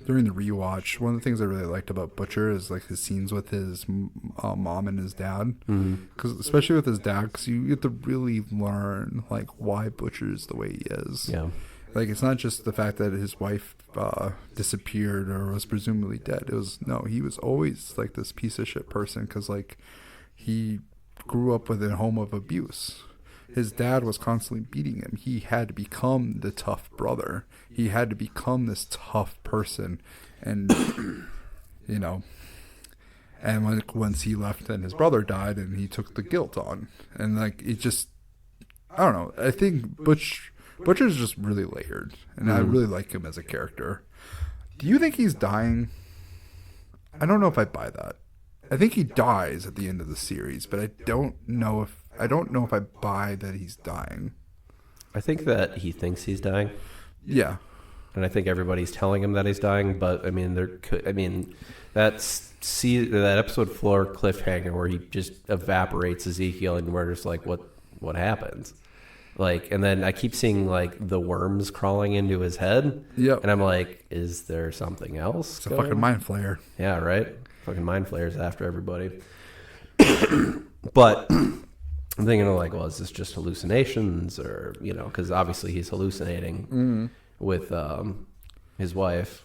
During the rewatch, one of the things I really liked about Butcher is like his scenes with his mom and his dad, because especially with his dad, because you get to really learn like why Butcher is the way he is. Yeah, like it's not just the fact that his wife disappeared or was presumably dead. He was always like this piece of shit person, because like he grew up within a home of abuse. His dad was constantly beating him. He had to become the tough brother. He had to become this tough person. And, you know, And once he left, and his brother died, and he took the guilt on, and like it just, I don't know. I think Butcher's just really layered, and I really like him as a character. Do you think he's dying? I don't know if I buy that. I think he dies at the end of the series, but I don't know if I buy that he's dying. I think that he thinks he's dying. Yeah. And I think everybody's telling him that he's dying, but I mean, that episode 4 cliffhanger where he just evaporates Ezekiel, and we're just like, what happens? Like, and then I keep seeing like the worms crawling into his head. Yep. And I'm like, is there something else? It's a fucking mind flayer. Yeah, right. Fucking mind flayers after everybody. But I'm thinking of like, well, is this just hallucinations, or because obviously he's hallucinating with his wife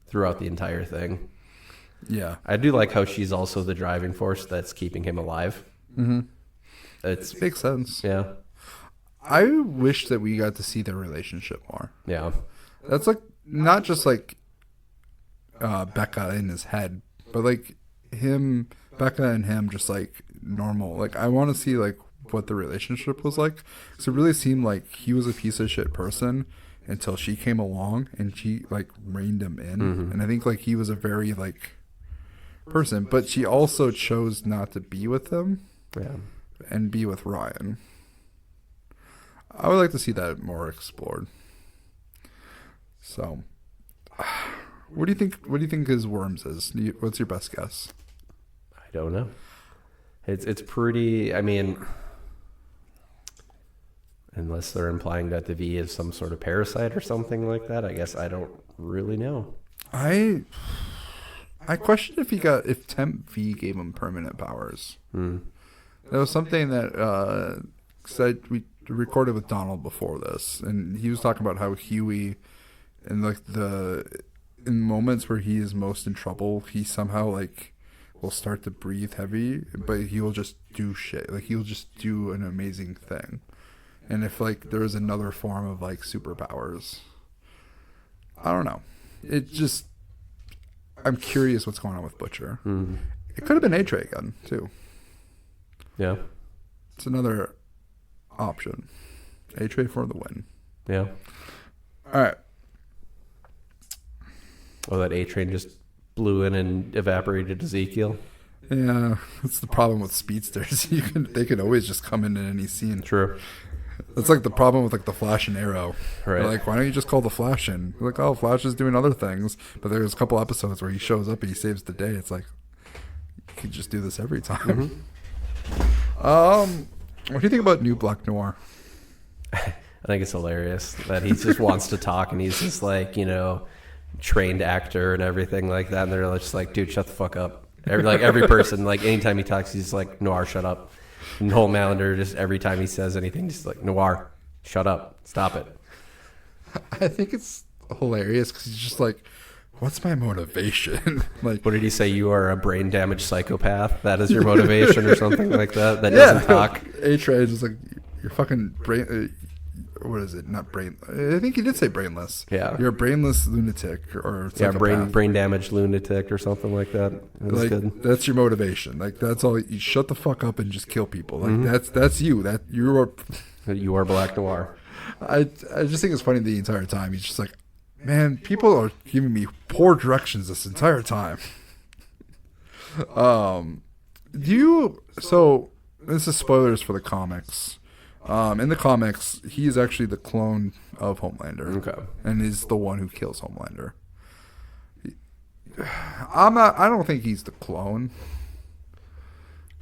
throughout the entire thing. Yeah, I do like how she's also the driving force that's keeping him alive. Mm-hmm. It makes sense. Yeah. I wish that we got to see their relationship more. Yeah. That's like not just like Becca in his head, but like Becca and him just like normal. Like I want to see like what the relationship was like. So it really seemed like he was a piece of shit person until she came along and she like reined him in. Mm-hmm. And I think like he was a very like person, but she also chose not to be with him. Yeah. And be with Ryan. I would like to see that more explored. So, what do you think? What do you think his worms is? What's your best guess? I don't know. It's pretty. I mean, unless they're implying that the V is some sort of parasite or something like that, I guess I don't really know. I question if Temp V gave him permanent powers. That was something that we recorded with Donald before this, and he was talking about how Hughie, and like in moments where he is most in trouble, he somehow like will start to breathe heavy, but he will just do shit. Like he'll just do an amazing thing. And if like there is another form of like superpowers, I don't know. I'm curious what's going on with Butcher. It could have been A-Tray again too. Yeah. It's another option. A-Tray for the win. Yeah. All right. Oh, that A-Train just blew in and evaporated Ezekiel. Yeah, that's the problem with speedsters. They can always just come in any scene. True. That's like the problem with like the Flash and Arrow. Right. They're like, why don't you just call the Flash in? They're like, oh, Flash is doing other things. But there's a couple episodes where he shows up and he saves the day. It's like, you could just do this every time. What do you think about New Black Noir? I think it's hilarious that he just wants to talk, and he's just like, trained actor and everything like that. And they're just like, dude, shut the fuck up. Every person, like anytime he talks, he's like, Noir, shut up. And Homelander, just every time he says anything, just like, Noir, shut up, stop it. I think it's hilarious because he's just like, what's my motivation? Like, what did he say? You are a brain damaged psychopath. That is your motivation, or something like that. That doesn't talk. A-Tray is just like, you're fucking brain. What is it? Not brain. I think he did say brainless. Yeah, you're a brainless lunatic or brain damaged lunatic or something like that. Like good. That's your motivation. Like that's all. You shut the fuck up and just kill people. Like that's you. That you are Black Noir. I just think it's funny the entire time. He's just like, man, people are giving me poor directions this entire time. So this is spoilers for the comics. In the comics, he is actually the clone of Homelander. Okay. And is the one who kills Homelander. I don't think he's the clone.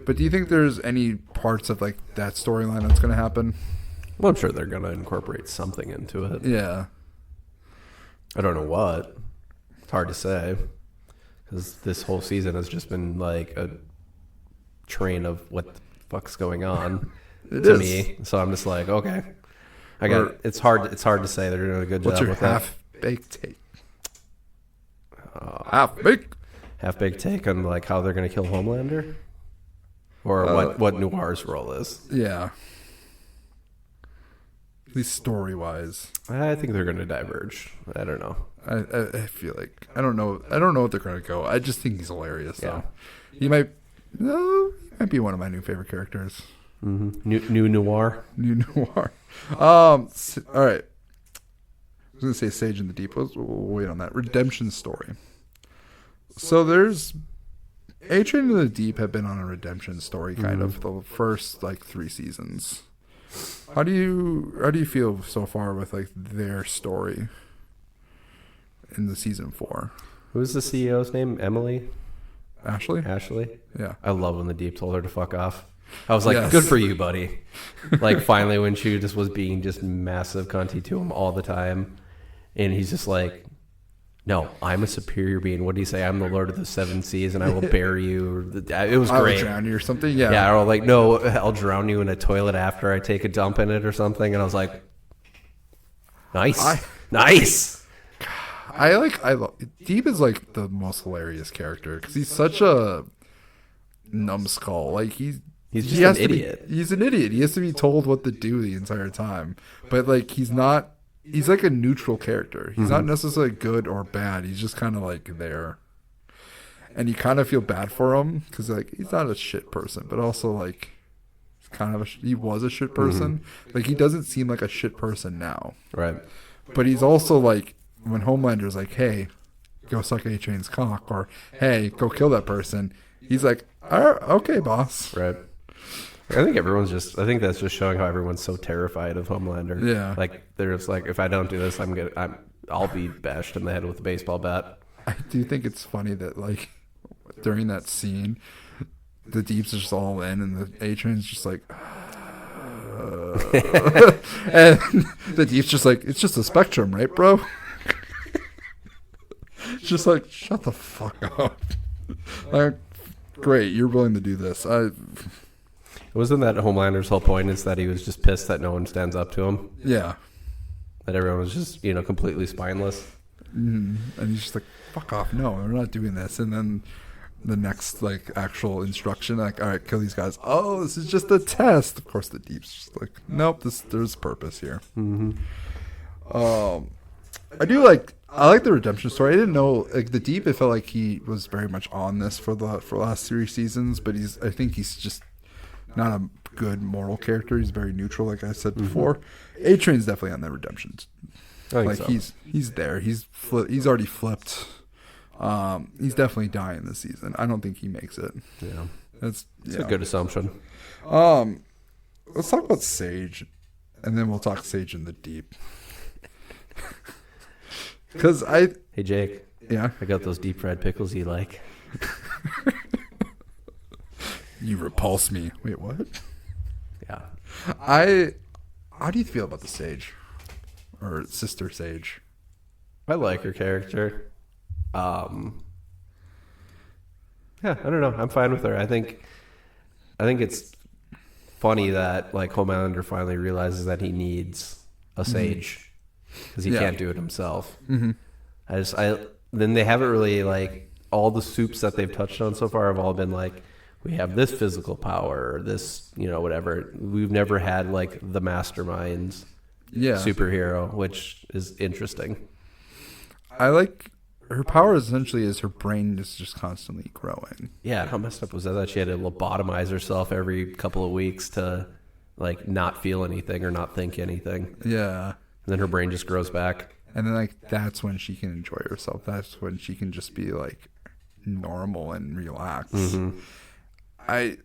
But do you think there's any parts of like that storyline that's going to happen? Well, I'm sure they're going to incorporate something into it. Yeah. I don't know what. It's hard to say. Because this whole season has just been like a train of what the fuck's going on to me. So I'm just like, okay. It's hard to say they're doing a good job with that. Half-baked take? Half-baked take on like how they're going to kill Homelander? Or what Noir's role is. Yeah. At least story-wise. I think they're going to diverge. I don't know. I feel like I don't know what they're going to go. I just think he's hilarious though. He might be one of my new favorite characters. Mm-hmm. New noir. New noir. All right. I was going to say Sage in the Deep. We'll wait on that. Redemption story. So there's A-Train and the Deep have been on a redemption story kind of the first 3 seasons. How do you feel so far with their story in the season 4? Who's the CEO's name? Emily? Ashley? Yeah. I love when the Deep told her to fuck off. I was like, good for you, buddy. Finally when she just was being just massive cunty to him all the time. And he's just like, no, I'm a superior being. What did he say? I'm the Lord of the 7 Seas, and I will bury you. It was great. I'll drown you or something. Yeah. Yeah. Or no, I'll drown you in a toilet after I take a dump in it or something. And I was like, nice, nice. I love Deep is the most hilarious character because he's such a numbskull. He's just an idiot. He's an idiot. He has to be told what to do the entire time, but he's not. He's a neutral character. He's not necessarily good or bad. He's just kind of there. And you kind of feel bad for him because he's not a shit person, but also he's kind of he was a shit person. He doesn't seem like a shit person now. Right. But he's also when Homelander's hey, go suck A-Train's cock, or hey, go kill that person. He's all right, okay, boss. Right. I think I think that's just showing how everyone's so terrified of Homelander. Yeah. They're just if I don't do this, I'll be bashed in the head with a baseball bat. I do think it's funny that during that scene, the Deep's just all in and the A-Train's just and the Deep's just it's just a spectrum, right, bro? Just shut the fuck up. Great, you're willing to do this. Wasn't that Homelander's whole point is that he was just pissed that no one stands up to him? Yeah. That everyone was just, completely spineless. And he's just fuck off. No, we're not doing this. And then the next, actual instruction, all right, kill these guys. Oh, this is just a test. Of course, the Deep's just nope, there's purpose here. Mm-hmm. I like the redemption story. I didn't know, the Deep, it felt like he was very much on this for the last 3 seasons, but I think he's just not a good moral character. He's very neutral, like I said before. A-Train's definitely on the redemption. I think so. He's there. He's already flipped. He's definitely dying this season. I don't think he makes it. Yeah, it's a good assumption. Let's talk about Sage, and then we'll talk Sage in the Deep. Because Hey Jake. Yeah. I got those deep fried pickles you like. You repulse me. Wait, what? Yeah. How do you feel about the Sage? Or Sister Sage? I like her character. Yeah, I don't know. I'm fine with her. I think it's funny that Homelander finally realizes that he needs a Sage because he can't do it himself. Mm-hmm. Then they haven't really all the soups that they've touched on so far have all been we have this physical power, or this, whatever. We've never had the masterminds superhero, which is interesting. I like her power essentially is her brain is just constantly growing. Yeah, how messed up was that she had to lobotomize herself every couple of weeks to not feel anything or not think anything. Yeah. And then her brain just grows back. And then that's when she can enjoy herself. That's when she can just be normal and relax. Mm-hmm. I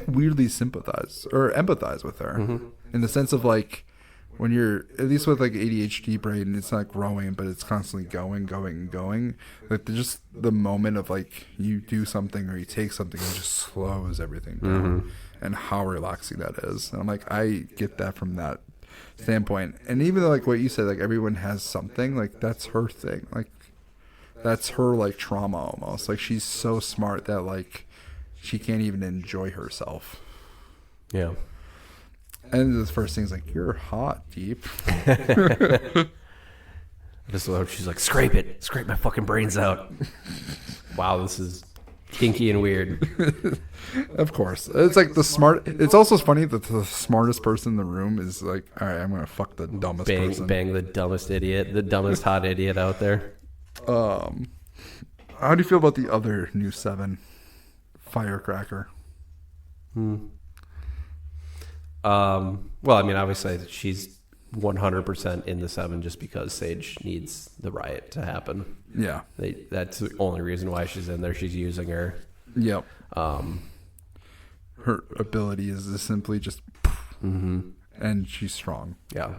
weirdly sympathize or empathize with her in the sense of when you're at least with ADHD brain, it's not growing, but it's constantly going. Just the moment of you do something or you take something and it just slows everything down, and how relaxing that is. And I'm I get that from that standpoint. And even though what you said, everyone has something, that's her thing. That's her trauma almost. She's so smart that she can't even enjoy herself. Yeah. And the first thing's you're hot, Deep. Just she's scrape my fucking brains out. Wow, this is Kinky and weird. Of course. It's like the smart. It's also funny that the smartest person in the room is like, all right, I'm going to fuck the dumbest person. Bang the dumbest idiot. The dumbest hot idiot out there. How do you feel about the other new 7? Firecracker. Well, I mean, obviously she's 100% in the 7 just because Sage needs the riot to happen. Yeah. That's the only reason why she's in there. She's using her. Yep. Her ability is to simply just... And she's strong. Yeah.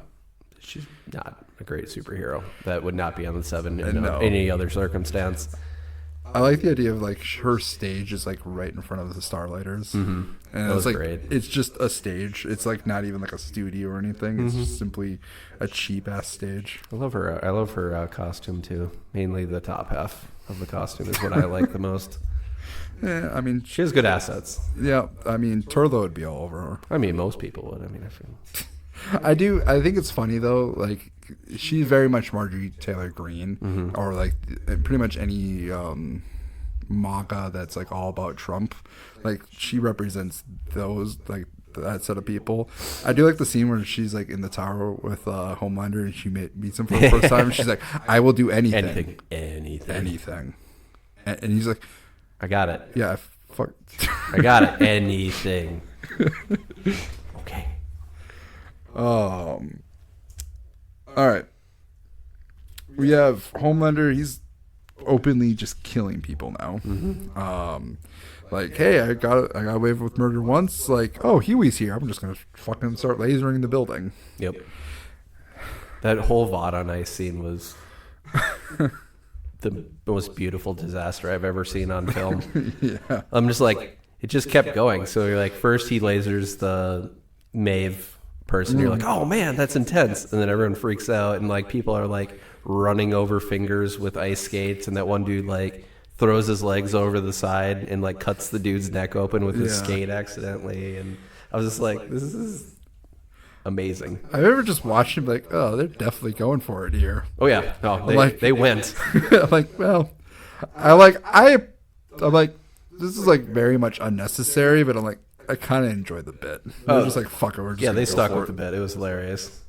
She's not a great superhero. That would not be on the 7 in No. any other circumstance. I like the idea of like her stage is like right in front of the Starlighters, and it's like great. It's just a stage. It's like not even like a studio or anything. It's just simply a cheap ass stage. I love her costume too. Mainly the top half of the costume is what I like the most. Yeah, I mean, She has good assets. yeah, I mean, Turlo would be all over her. I mean, most people would. I mean, I feel. I do. I think it's funny though. Like she's very much Marjorie Taylor Greene, or like pretty much any MAGA that's like all about Trump. Like she represents those like that set of people. I do like the scene where she's like in the tower with Homelander and she meets him for the first time. And she's like, "I will do anything, anything," and he's like, I got it. "Yeah, fuck." I got it. Anything. Okay. All right. We have Homelander. He's openly just killing people now. Like, hey, I got away with murder once. Like, oh, Hughie's here. I'm just gonna fucking start lasering the building. Yep. That whole VOD on Ice scene was the most beautiful disaster I've ever seen on film. Yeah. I'm just like, it just kept going. So you're like, first he lasers the Maeve person. You're like, oh man, that's intense. And then everyone freaks out and like people are like running over fingers with ice skates. And that one dude like throws his legs over the side and like cuts the dude's neck open with his skate accidentally. And I was just like, this is amazing. I've ever just watched him like, oh, they're definitely going for it here. Oh yeah. No, they went. I'm like, well, I'm like, this is like very much unnecessary, but I'm like, I kind of enjoy the bit. They're just like, fuck it. We're just They stuck with the bit. It was hilarious.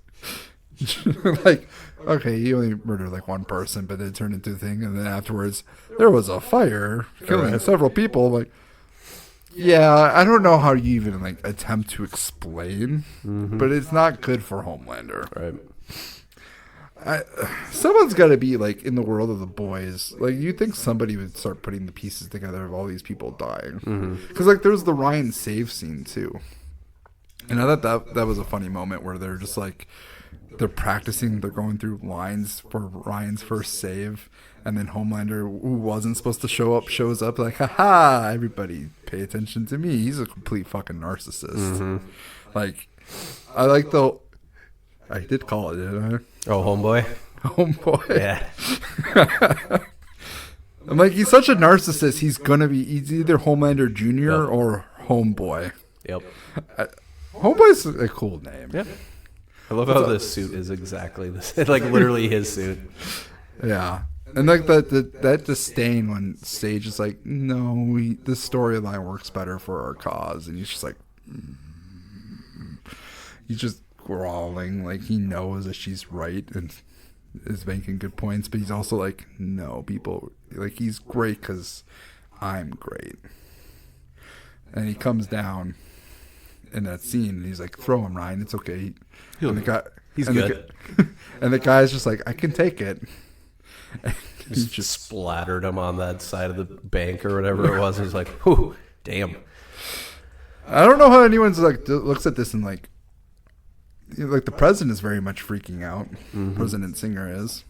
Like, okay, he only murdered like one person, but it turned into a thing. And then afterwards, there was a fire killing several people. Like, yeah, I don't know how you even like attempt to explain, but it's not good for Homelander. Right. Someone's got to be like in the world of the boys. Like you think somebody would start putting the pieces together of all these people dying, because like there's the Ryan save scene too, and I thought that was a funny moment where they're just like they're practicing, they're going through lines for Ryan's first save, and then Homelander, who wasn't supposed to show up, shows up like, haha, everybody pay attention to me. He's a complete fucking narcissist. Like I did call it, didn't I? Oh, homeboy. Homeboy. Yeah. I'm like, he's such a narcissist. He's either Homelander Jr. or Homeboy. Yep. Homeboy's a cool name. Yeah. I love how this suit is exactly the same. Like literally his suit. Yeah. And like that disdain when Sage is like, no, this storyline works better for our cause. And he's just like, he's just growling. Like he knows that she's right and is making good points. But he's also like, no, people, like he's great because I'm great. And he comes down in that scene and he's like, throw him, Ryan. It's okay. He's good. And the guy's just like, I can take it. He just splattered him on that side of the bank or whatever it was. He's like, whew, damn. I don't know how anyone's like looks at this and like the president is very much freaking out. President Singer is.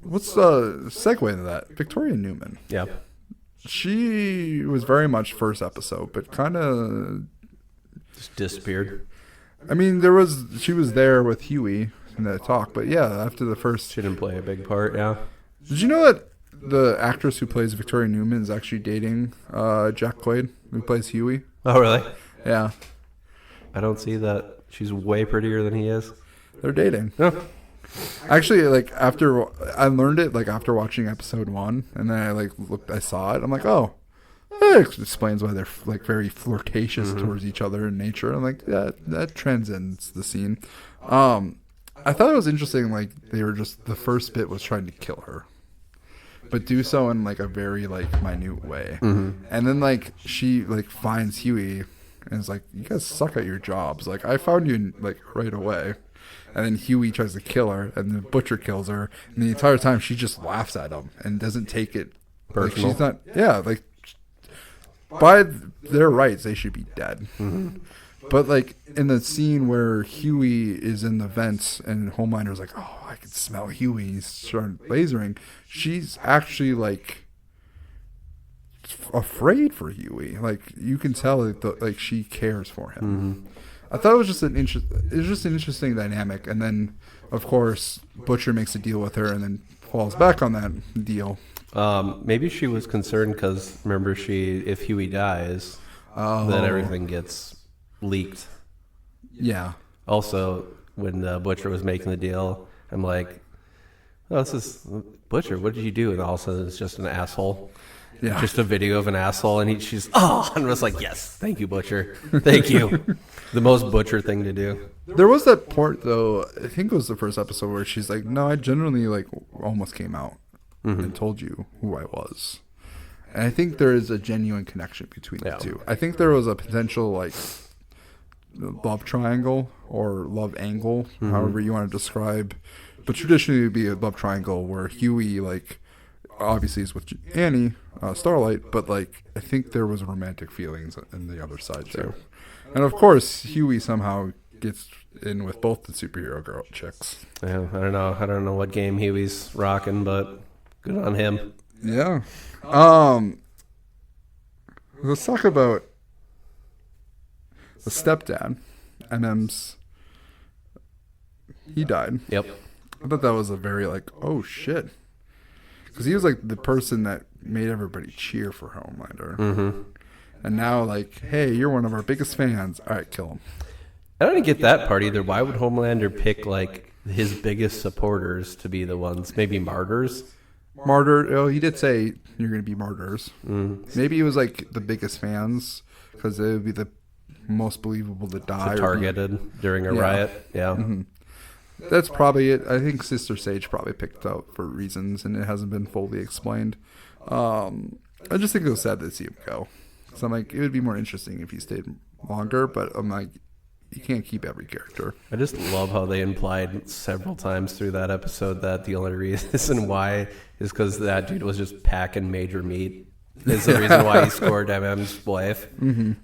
What's the segue to that? Victoria Newman. Yeah. She was very much first episode, but kind of just disappeared. I mean, she was there with Hughie in that talk, but yeah, after the first, she didn't play a big part. Yeah. Did you know that the actress who plays Victoria Newman is actually dating Jack Quaid, who plays Hughie? Oh, really? Yeah. I don't see that. She's way prettier than he is. They're dating. Oh. Actually, like after I learned it, like after watching episode 1, and then I saw it. I'm like, oh, that explains why they're like very flirtatious towards each other in nature. I'm like, that transcends the scene. I thought it was interesting. Like they were just the first bit was trying to kill her, but do so in like a very like minute way. And then like she like finds Hughie and is like, you guys suck at your jobs. Like I found you like right away. And then Hughie tries to kill her, and the Butcher kills her. And the entire time, she just laughs at him and doesn't take it personal. Like she's not, yeah, like by their rights, they should be dead. But like in the scene where Hughie is in the vents and Homelander's like, oh, I can smell Hughie. He's starting lasering. She's actually like afraid for Hughie. Like you can tell that like she cares for him. I thought it was just an interesting dynamic, and then of course Butcher makes a deal with her, and then falls back on that deal. Maybe she was concerned because remember, if Hughie dies, then everything gets leaked. Yeah. Also, when Butcher was making the deal, I'm like, oh, this is Butcher. What did you do? And all of a sudden, it's just an asshole. Yeah. Just a video of an asshole, and and I was like, yes, thank you, Butcher. Thank you. The most Butcher thing to do. There was that part, though, I think it was the first episode, where she's like, no, I genuinely, like, almost came out and told you who I was. And I think there is a genuine connection between the two. I think there was a potential, like, love triangle or love angle, however you want to describe. But traditionally, it would be a love triangle where Hughie, like, obviously is with Annie, Starlight, but like I think there was romantic feelings on the other side too. And of course, Hughie somehow gets in with both the superhero girl chicks. Yeah, I don't know what game Hughie's rocking, but good on him. Yeah. Let's talk about the stepdad. MM's. He died. Yep. I thought that was a very like, oh shit. Because he was like the person that made everybody cheer for Homelander. And now, like, hey, you're one of our biggest fans. All right, kill him. I don't get that part either. Why would Homelander pick, like, his biggest supporters to be the ones? Maybe martyrs? Oh, he did say you're going to be martyrs. Maybe it was, like, the biggest fans because it would be the most believable to die. So targeted during a riot. Yeah. That's probably it. I think Sister Sage probably picked out for reasons, and it hasn't been fully explained. I just think it was sad to see him go. So I'm like, it would be more interesting if he stayed longer, but I'm like, you can't keep every character. I just love how they implied several times through that episode that the only reason why is because that dude was just packing major meat. Is the reason why he scored MM's wife.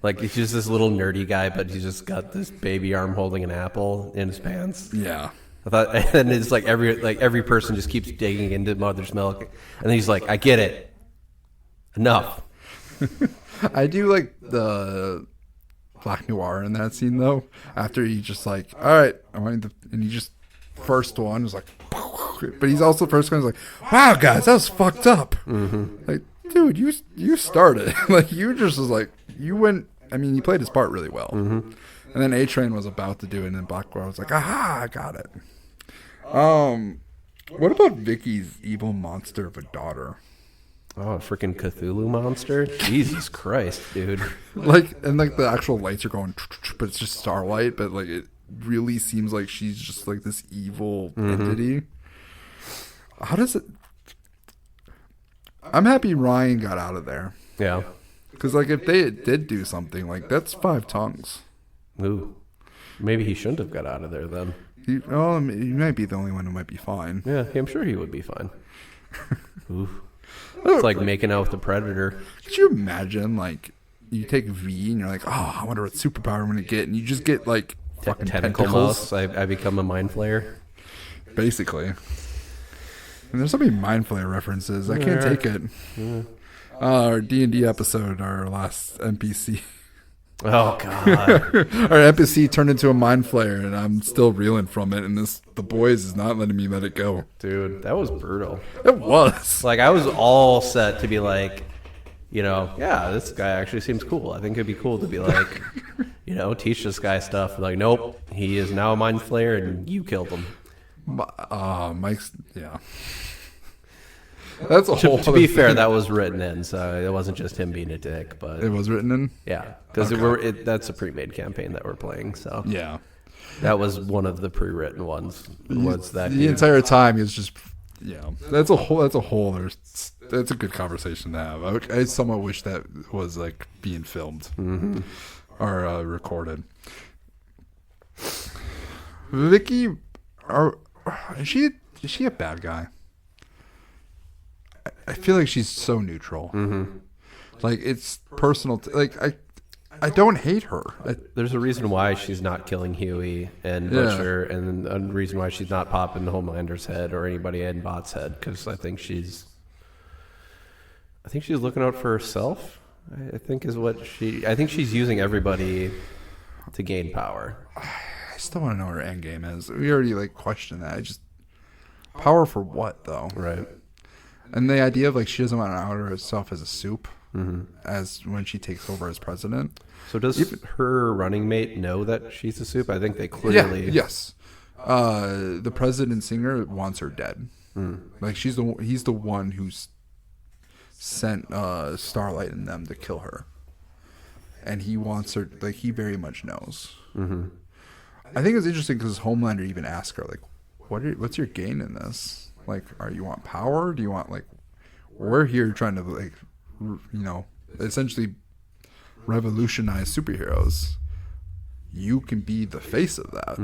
Like, he's just this little nerdy guy, but he's just got this baby arm holding an apple in his pants. Yeah. I thought, and it's like every person just keeps digging into mother's milk, and then he's like, I get it. Enough. I do like the Black Noir in that scene, though. After he just like, all right, and he just, first one was like, but he's also first one was like, wow, guys, that was fucked up. Like, dude, you started. Like, you just was like, you went, I mean, you played his part really well. And then A-Train was about to do it, and then Black Noir was like, aha, I got it. What about Vicky's evil monster of a daughter? Oh, a freaking Cthulhu monster? Jesus Christ, dude. And the actual lights are going, but it's just starlight, but like it really seems like she's just like this evil entity. How does it... I'm happy Ryan got out of there. Yeah. Because like if they did do something, like that's 5 tongues. Ooh. Maybe he shouldn't have got out of there then. He might be the only one who might be fine. Yeah, I'm sure he would be fine. Ooh. It's like making out with the Predator. Could you imagine, like, you take V and you're like, oh, I wonder what superpower I'm going to get. And you just get, like, fucking tentacle tentacles. mouse. I become a mind flayer. Basically. And there's so many mind flayer references. I can't take it. Our D&D episode, our last NPC. Oh, God. Our NPC turned into a mind flayer, and I'm still reeling from it. And the boys is not letting me let it go. Dude, that was brutal. It was. Like, I was all set to be like, yeah, this guy actually seems cool. I think it'd be cool to be like, teach this guy stuff. Like, nope, he is now a mind flayer, and you killed him. Mike's, yeah. That's a whole. To be fair, that was written in, so it wasn't just him being a dick. But it was written in. Yeah, because that's a pre-made campaign that we're playing. So yeah, that was one of the pre-written ones. Was that the entire time he was just. Yeah, that's a whole. That's a good conversation to have. I somewhat wish that was like being filmed or recorded. Vicky, is she a bad guy? I feel like she's so neutral. Like it's personal. I don't hate her. There's a reason why she's not killing Hughie and Butcher, and a reason why she's not popping Homelander's head or anybody in Bot's head. Because I think she's looking out for herself. I think she's using everybody to gain power. I still want to know what her end game is. We already questioned that. Power for what though? Right. And the idea of she doesn't want to out herself as a soup, as when she takes over as president. So does her running mate know that she's a soup? I think they clearly. Yeah. Yes. The president singer wants her dead. He's the one who's sent Starlight and them to kill her, and he wants her. He very much knows. I think it's interesting because Homelander even asked her what's your gain in this? You want power? Do you want we're here trying to essentially revolutionize superheroes. You can be the face of that,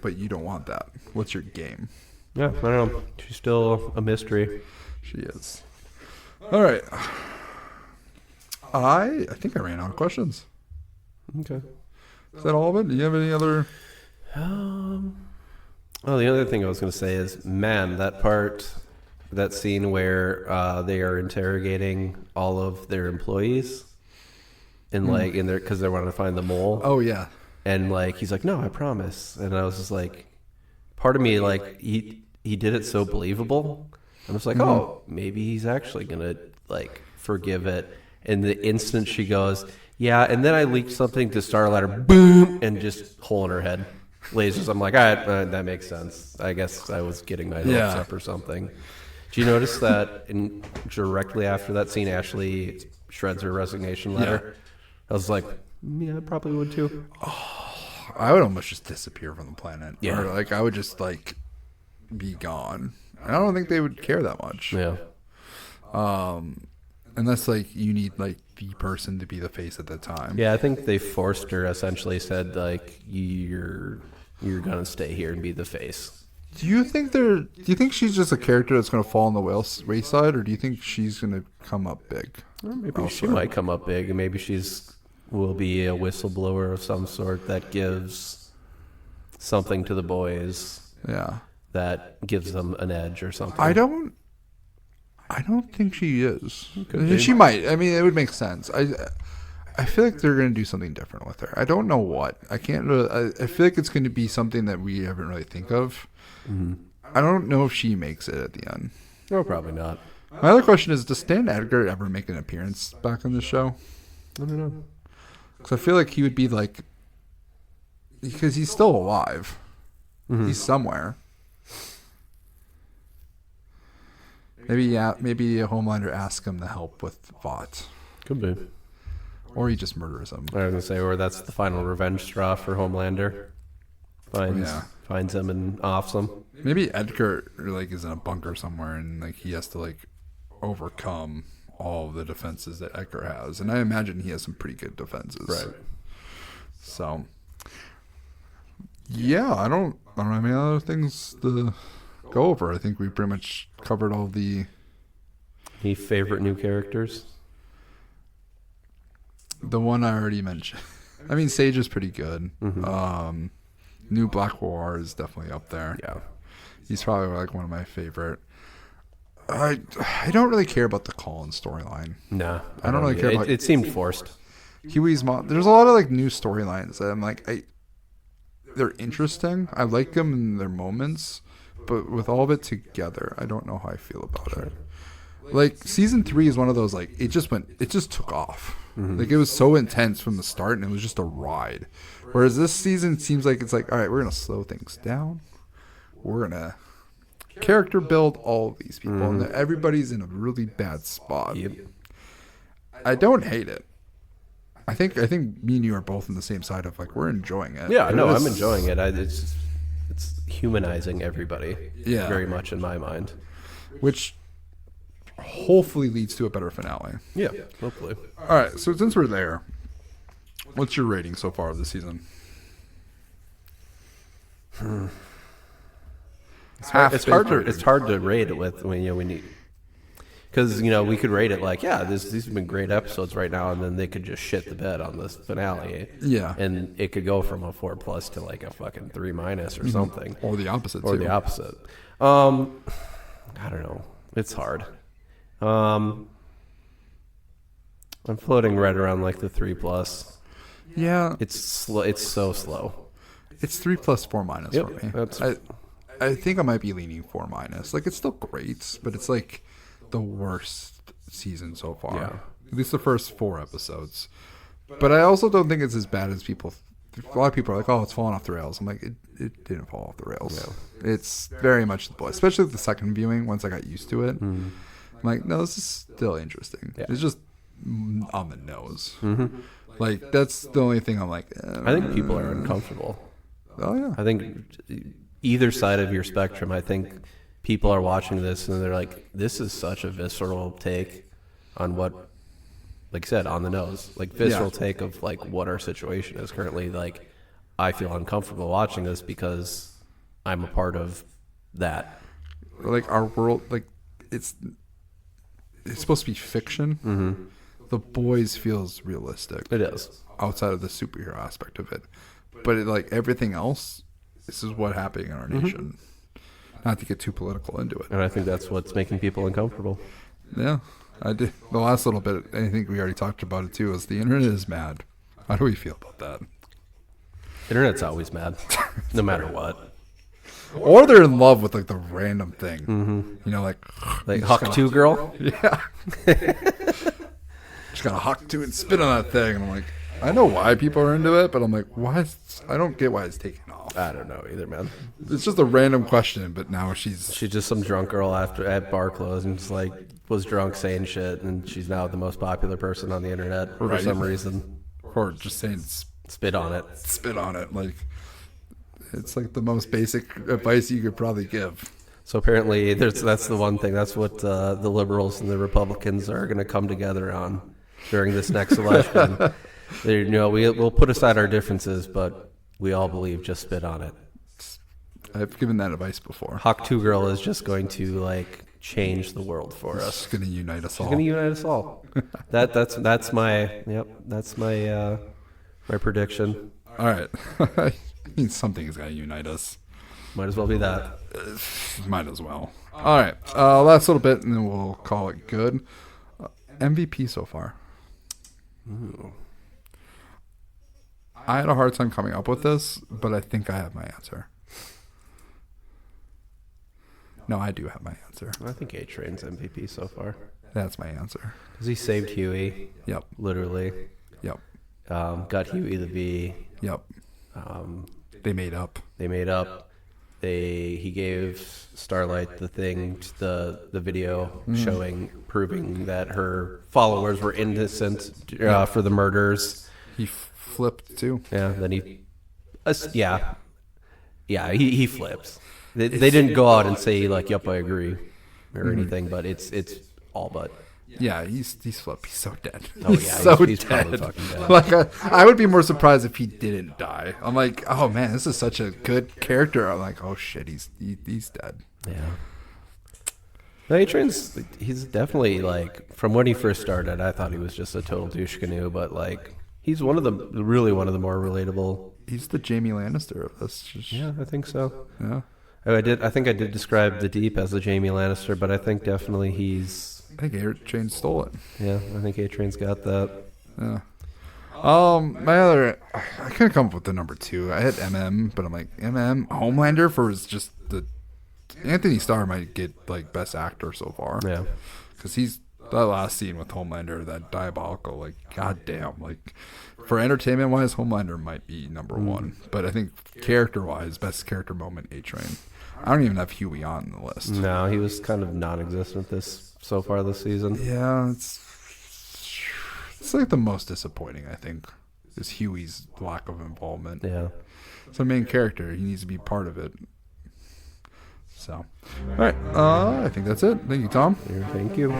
but you don't want that. What's your game? Yeah, I don't know. She's still a mystery. She is. All right. I think I ran out of questions. Okay. Is that all of it? Do you have any other? Well, the other thing I was going to say is, man, that scene where they are interrogating all of their employees, and because they wanted to find the mole. Oh yeah. And he's like, no, I promise. And I was just part of me he did it so believable. I'm just oh, maybe he's actually gonna forgive it. And the instant she goes, yeah, and then I leaked something to Starlight, boom, and just hole in her head. Lasers. I'm all right, that makes sense. I guess I was getting my hopes up or something. Do you notice that directly after that scene, Ashley shreds her resignation letter? I was like, yeah, I probably would too. Oh, I would almost just disappear from the planet. Yeah. Or I would just be gone. I don't think they would care that much. Yeah. Unless you need the person to be the face at the time. Yeah, I think they forced her. Essentially said you're gonna stay here and be the face. Do you think she's just a character that's gonna fall on the wayside, or do you think she's gonna come up big? Or maybe she might come up big, and maybe will be a whistleblower of some sort that gives something to the boys. Yeah. That gives them an edge or something. I don't think she is. She might. I mean, it would make sense. I feel like they're going to do something different with her. I don't know what. I can't really. I feel like it's going to be something that we haven't really think of. I don't know if she makes it at the end. No, probably not. My other question is, does Stan Edgar ever make an appearance back on the show? I don't know. Because I feel like he would be because he's still alive. He's somewhere. Maybe Homelander asks him to help with Vought. Could be. Or he just murders him. I was going to say, or that's the final revenge straw for Homelander. Finds him and offs him. Maybe Edgar is in a bunker somewhere and he has to overcome all of the defenses that Edgar has. And I imagine he has some pretty good defenses. Right. So yeah, I don't have any other things to go over. I think we pretty much covered all the. Any favorite new characters? The one I already mentioned. I mean, Sage is pretty good. New Black War is definitely up there. Yeah, he's probably one of my favorite. I don't really care about the Colin storyline. No, I don't really care about. It seemed forced. Hughie's mom. There's a lot of new storylines that I'm they're interesting. I like them in their moments, but with all of it together, I don't know how I feel about it. Season 3 is one of those it just took off. It was so intense from the start, and it was just a ride. Whereas this season seems like it's all right, we're gonna slow things down. we're going to character build all of these people. And everybody's in a really bad spot. Yep. I don't hate it. I think me and you are both on the same side of, like, we're enjoying it. Yeah, no, I'm enjoying it. It's humanizing everybody. Yeah. Very much in my mind. Which hopefully leads to a better finale. Yeah, hopefully. All right, so since we're there, what's your rating so far of the season? It's hard to rate it with when you because we could rate it like, yeah, these have been great episodes right now, and then they could just shit the bed on this finale. Yeah, and it could go from a 4+ to like a fucking 3- or something, or the opposite. The opposite. I don't know. It's hard. I'm floating right around like the 3+. Yeah, it's slow. It's so slow. It's 3+, 4- for me. I think I might be leaning 4-. Like, it's still great, but it's like the worst season so far. Yeah. At least the first 4 episodes. But I also don't think it's as bad as people. A lot of people are like, "Oh, it's falling off the rails." I'm like, it didn't fall off the rails. Yeah. It's very much the boy, especially with the second viewing. Once I got used to it, I'm like, no, this is still interesting. Yeah. It's just on the nose. Like, that's the only thing I'm like. I think people are uncomfortable. Oh yeah. I think either side of your spectrum. I think people are watching this and they're like, "This is such a visceral take on what." Like I said, on the nose, like visceral take of like what our situation is currently. Like, I feel uncomfortable watching this because I'm a part of that. Like, our world, like it's supposed to be fiction. The Boys feels realistic. It is, outside of the superhero aspect of it, but like everything else, this is what happening in our nation. Not to get too political into it, and I think that's what's making people uncomfortable. Yeah. I did the last little bit. I think we already talked about it too. Is the internet is mad? How do we feel about that? Internet's always mad, no matter what. Or they're in love with like the random thing. You know, like Huck 2 girl. Yeah, just got a Huck 2 and spit on that thing, and I'm like, I know why people are into it, but I'm like, why? I don't get why it's taken off. I don't know either, man. It's just a random question, but now she's just some drunk girl at bar close and just like was drunk saying shit, and she's now the most popular person on the internet for some reason. Or just saying spit on it. Spit on it. Like, it's like the most basic advice you could probably give. So apparently that's the one thing. That's what the liberals and the Republicans are going to come together on during this next election. We'll put aside our differences, but we all believe just spit on it. I've given that advice before. Huck 2 girl is just going to like change the world for us. She's going to unite us all. She's going to unite us all. That's my my prediction. All right. I mean, something is going to unite us. Might as well be that. Might as well. All right. Last little bit, and then we'll call it good. MVP so far. Ooh. I had a hard time coming up with this, but I think I have my answer. No, I do have my answer. I think A-Train's MVP so far. That's my answer. Because he saved Hughie. Yep. Literally. Yep. Got Hughie the V. Yep. They made up. He gave Starlight the thing, the video proving that her followers were innocent for the murders. He flipped too. Yeah. Then he flips. They didn't go out and say like, "Yep, I agree," or anything, but it's all but. Yeah, he's flipped. He's so dead. Oh yeah, he's probably fucking dead. Like I would be more surprised if he didn't die. I'm like, oh man, this is such a good character. I'm like, oh shit, he's dead. Yeah. No, A-Train's he's definitely like from when he first started. I thought he was just a total douche canoe, but like he's one of the more relatable. He's the Jamie Lannister of this. Yeah, I think so. Yeah. I think I did describe the Deep as the Jamie Lannister, but I think definitely I think A-Train stole it. Yeah, I think A-Train's got that. Yeah. My other, I couldn't come up with the number 2. I had MM, but I'm like, Homelander for just the Anthony Starr might get like best actor so far. Yeah. Because he's That last scene with Homelander, that diabolical, like, goddamn, like, for entertainment wise, Homelander might be number one. But I think character wise, best character moment, A-Train. I don't even have Hughie on the list. No, he was kind of non-existent so far this season. Yeah, it's like the most disappointing, I think, is Hughie's lack of involvement. Yeah. It's a main character. He needs to be part of it. So, all right. I think that's it. Thank you, Tom. Thank you. All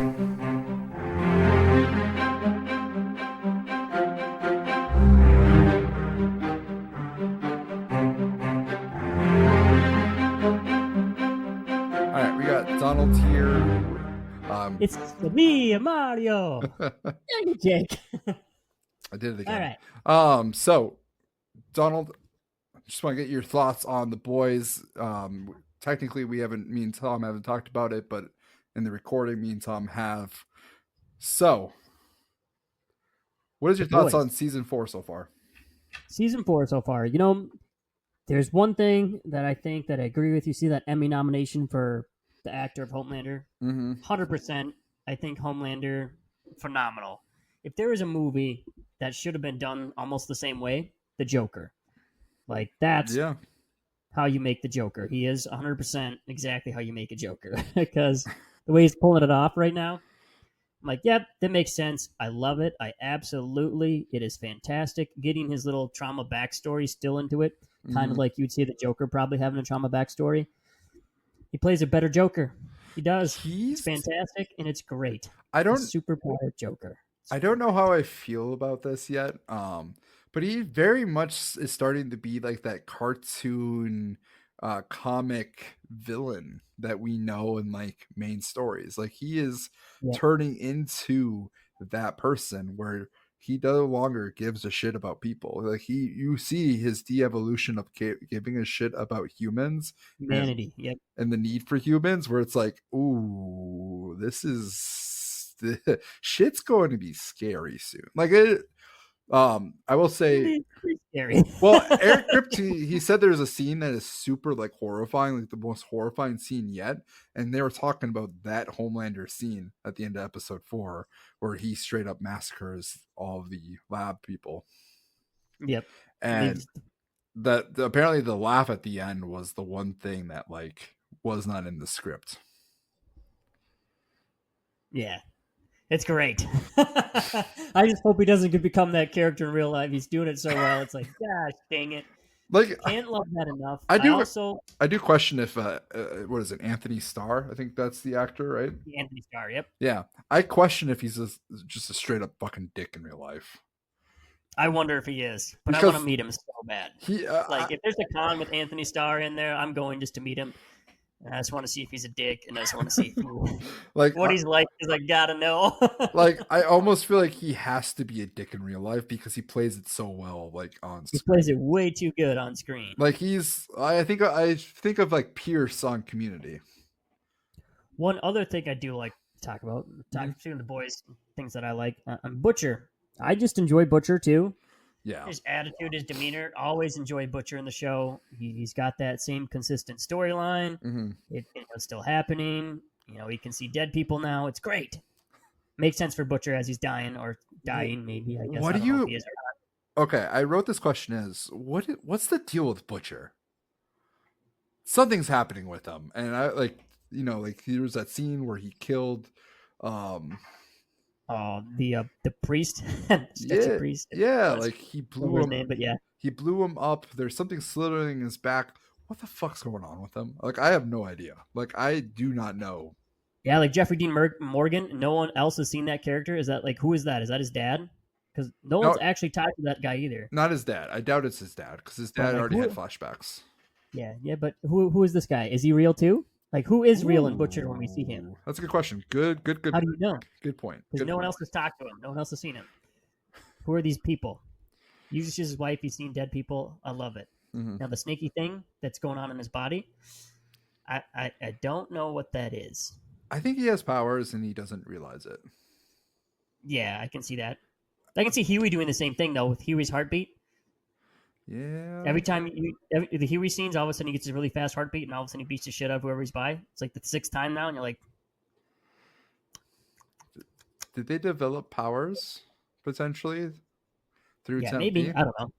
right, we got Donald here. It's me, Mario. Thank you, Jake. I did it again. All right. So, Donald, I just want to get your thoughts on the boys. Technically, me and Tom haven't talked about it, but in the recording, me and Tom have. So, what is your thoughts on season 4 so far? Season 4 so far. There's one thing that I think that I agree with you. See that Emmy nomination for the actor of Homelander? 100%. I think Homelander, phenomenal. If there was a movie that should have been done almost the same way, The Joker. Like, that's how you make the Joker. He is 100% exactly how you make a Joker. Because the way he's pulling it off right now, I'm like, yep, that makes sense. I love it. It is fantastic. Getting his little trauma backstory still into it, kind of like you'd see the Joker probably having a trauma backstory. He plays a better Joker. He does. It's fantastic, and it's great. Super powered Joker. I don't know how I feel about this yet. But he very much is starting to be like that cartoon comic villain that we know in like main stories. Like he is turning into that person where he no longer gives a shit about people. Like you see his de-evolution of giving a shit about humanity, and the need for humans, where it's like, ooh, the shit's going to be scary soon. Like it. I will say, scary. Well, Eric Kripke, he said there's a scene that is super like horrifying, like the most horrifying scene yet, and they were talking about that Homelander scene at the end of episode 4, where he straight up massacres all of the lab people. Yep, and that apparently the laugh at the end was the one thing that like was not in the script. Yeah. It's great. I just hope he doesn't become that character in real life. He's doing it so well. It's like, gosh, dang it. Like, can't love that enough. I do question if what is it, Anthony Starr? I think that's the actor, right? Anthony Starr, yep. Yeah, I question if he's just a straight up fucking dick in real life. I wonder if he is, but I want to meet him so bad. If there's a con with Anthony Starr in there, I'm going just to meet him. I just want to see if he's a dick, and I just want to see what he's like, because I gotta know. Like, I almost feel like he has to be a dick in real life because he plays it so well, like on screen. He plays it way too good on screen. Like I think of like Pierce on Community. One other thing I do like to talk about, to the boys, things that I like, Butcher. I just enjoy Butcher too. Yeah, his attitude, his demeanor. Always enjoy Butcher in the show. He's got that same consistent storyline. It's still happening. He can see dead people now. It's great. Makes sense for Butcher as he's dying, maybe. I guess. What do you? Okay, I wrote this question as what's the deal with Butcher? Something's happening with him, and I there was that scene where he killed. The priest, priest. Yeah, like he blew him. Name, but yeah, he blew him up. There's something slithering in his back. What the fuck's going on with him? Like, I have no idea. Like, I do not know. Yeah, like Jeffrey Dean Morgan. No one else has seen that character. Is that like, who is that? Is that his dad? Because no one's actually talked to that guy either. Not his dad. I doubt it's his dad because his dad already had flashbacks. Yeah, but who is this guy? Is he real too? Like, who is real in Butcher when we see him? That's a good question. Good. How do you know? Good point. Because no one else has talked to him. No one else has seen him. Who are these people? Uses his wife. He's seen dead people. I love it. Now, the snaky thing that's going on in his body, I don't know what that is. I think he has powers and he doesn't realize it. Yeah, I can see that. I can see Hughie doing the same thing, though, with Hughie's heartbeat. Yeah. Every time the Hughie scenes, all of a sudden he gets a really fast heartbeat, and all of a sudden he beats the shit out of whoever he's by. It's like the 6th time now, and you're like, did they develop powers potentially through Yeah, temp maybe. V? I don't know.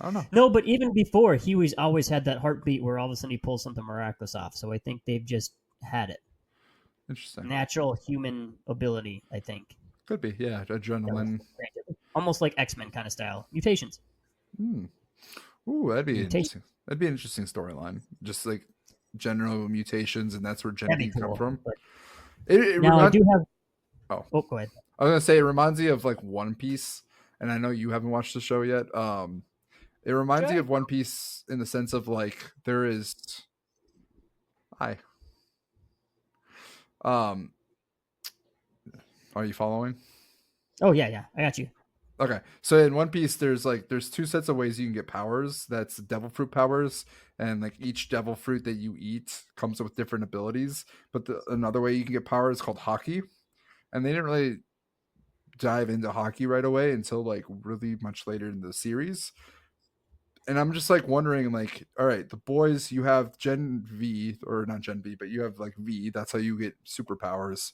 I don't know. No, but even before, Hughie's always had that heartbeat where all of a sudden he pulls something miraculous off. So I think they've just had it. Interesting. Natural human ability, I think. Could be, yeah. Adrenaline. Almost like X-Men kind of style. Mutations. Ooh, that'd be Mutation. interesting. That'd be an interesting storyline. Just like general mutations, and that's where Gen That'd V be come cool. from. But It now I do have. Oh. Oh, go ahead. I was gonna say it reminds me of like One Piece, and I know you haven't watched the show yet. It reminds me of One Piece in the sense of like there is. Hi. Are you following? Oh yeah, I got you. Okay, so in One Piece, there's two sets of ways you can get powers. That's devil fruit powers, and like each devil fruit that you eat comes with different abilities. But another way you can get power is called hockey, and they didn't really dive into hockey right away until like really much later in the series. And I'm just like wondering, like, all right, the boys, you have Gen V, or not Gen V, but you have like V. That's how you get superpowers.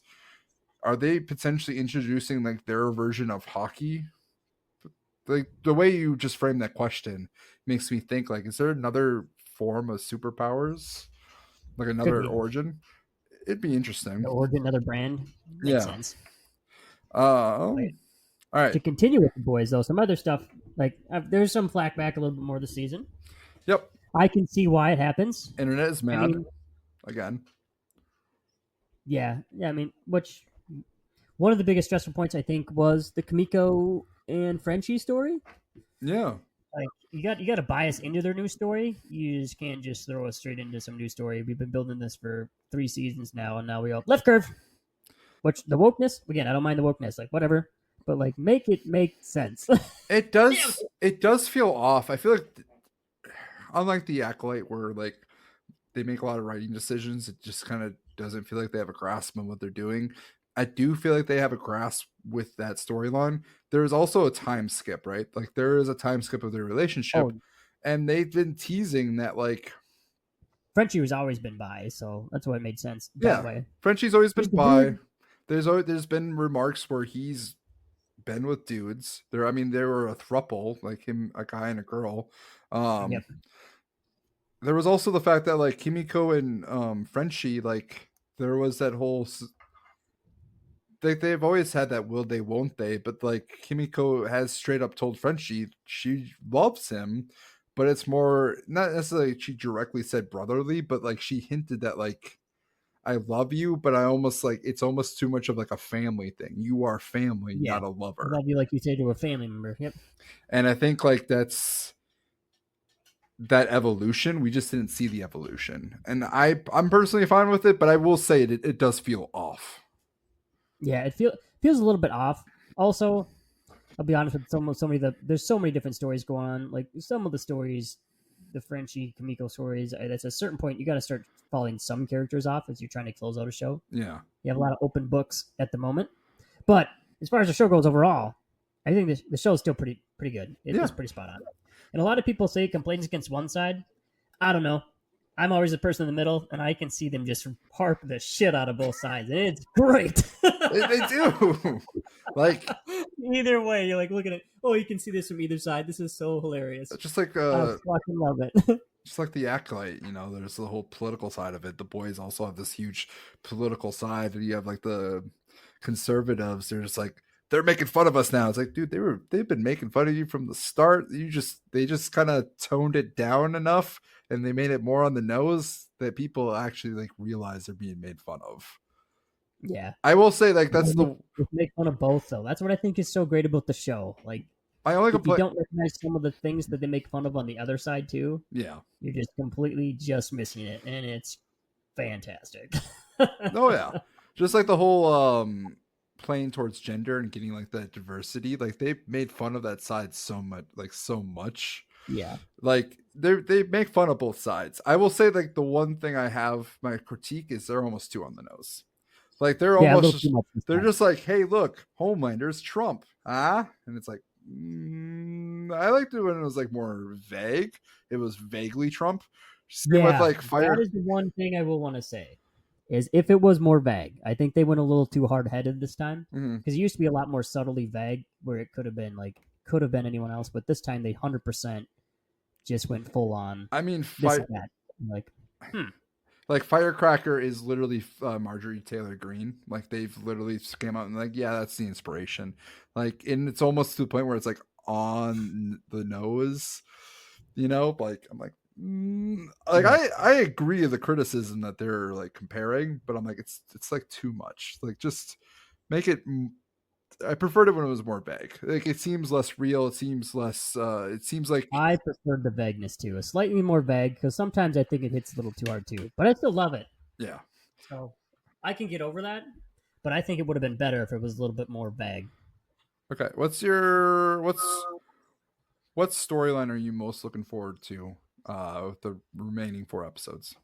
Are they potentially introducing like their version of hockey? Like the way you just framed that question makes me think, like, is there another form of superpowers, like another origin? It'd be interesting. Or get another brand. Makes sense. All right. To continue with the boys, though, some other stuff like there's some flack back a little bit more this season. Yep. I can see why it happens. Internet is mad again. Yeah. I mean, which one of the biggest stressful points I think was the Kimiko and Frenchie story. Yeah. Like you got to buy us into their new story. You just can't just throw us straight into some new story. We've been building this for 3 seasons now, and now we all left curve. Which the wokeness again, I don't mind the wokeness, like whatever, but like make it make sense. It does. It does feel off. I feel like, unlike the Acolyte, where like they make a lot of writing decisions, it just kind of doesn't feel like they have a grasp on what they're doing. I do feel like they have a grasp with that storyline. There is also a time skip, right? Like there is a time skip of their relationship, and they've been teasing that like Frenchie has always been bi, so that's why it made sense that way. Frenchie's always been bi. There's been remarks where he's been with dudes. There were a throuple, like him, a guy and a girl. There was also the fact that like Kimiko and Frenchie, like there was that whole they've always had that will they won't they, but like Kimiko has straight up told Frenchie she loves him, but it's more not necessarily she directly said brotherly, but like she hinted that like I love you, but I almost like it's almost too much of like a family thing. You are family, not a lover. I love you like you say to a family member. Yep. And I think like that's that evolution. We just didn't see the evolution, and I'm personally fine with it, but I will say it does feel off. Yeah, it feels a little bit off. Also, I'll be honest with there's so many different stories going on. Like some of the stories, the Frenchie Kimiko stories, at a certain point you got to start falling some characters off as you're trying to close out a show. Yeah, you have a lot of open books at the moment, but as far as the show goes overall, I think the show is still pretty good. It's pretty spot on. And a lot of people say complaints against one side. I don't know. I'm always the person in the middle, and I can see them just harp the shit out of both sides. And it's great. They do. Like either way, you're like looking at. Oh, you can see this from either side. This is so hilarious. Just like I fucking love it. Just like the Acolyte, there's the whole political side of it. The boys also have this huge political side, and you have like the conservatives. They're just like they're making fun of us now. It's like, dude, they've been making fun of you from the start. They just kind of toned it down enough, and they made it more on the nose that people actually like realize they're being made fun of. Yeah, I will say like that's make fun of both though. That's what I think is so great about the show. Like, I only if you don't recognize some of the things that they make fun of on the other side too, yeah, you're just completely just missing it, and it's fantastic. Oh yeah, just like the whole playing towards gender and getting like that diversity. Like they made fun of that side so much. Yeah, like they make fun of both sides. I will say like the one thing I have my critique is they're almost too on the nose. Like they're almost they're just like, hey, look, Homelander's Trump, and it's like I liked it when it was like more vague. It was vaguely Trump. With like fire. That is the one thing I will want to say is if it was more vague. I think they went a little too hard headed this time Mhm. because it used to be a lot more subtly vague, where it could have been anyone else, but this time they 100% just went full on I mean, this and that. Like, like Firecracker is literally Marjorie Taylor Greene. Like they've literally came out and like, yeah, that's the inspiration. Like, and it's almost to the point where it's like on the nose, you know. Like I'm like, like I agree with the criticism that they're like comparing, but I'm like, it's like too much. Like just make it. I preferred it when it was more vague. Like it seems less real. It seems less. It seems like I preferred the vagueness too, a slightly more vague, because sometimes I think it hits a little too hard too, but I still love it. yeah. So I can get over that, but I think it would have been better if it was a little bit more vague. Okay, what storyline are you most looking forward to with the remaining 4 episodes?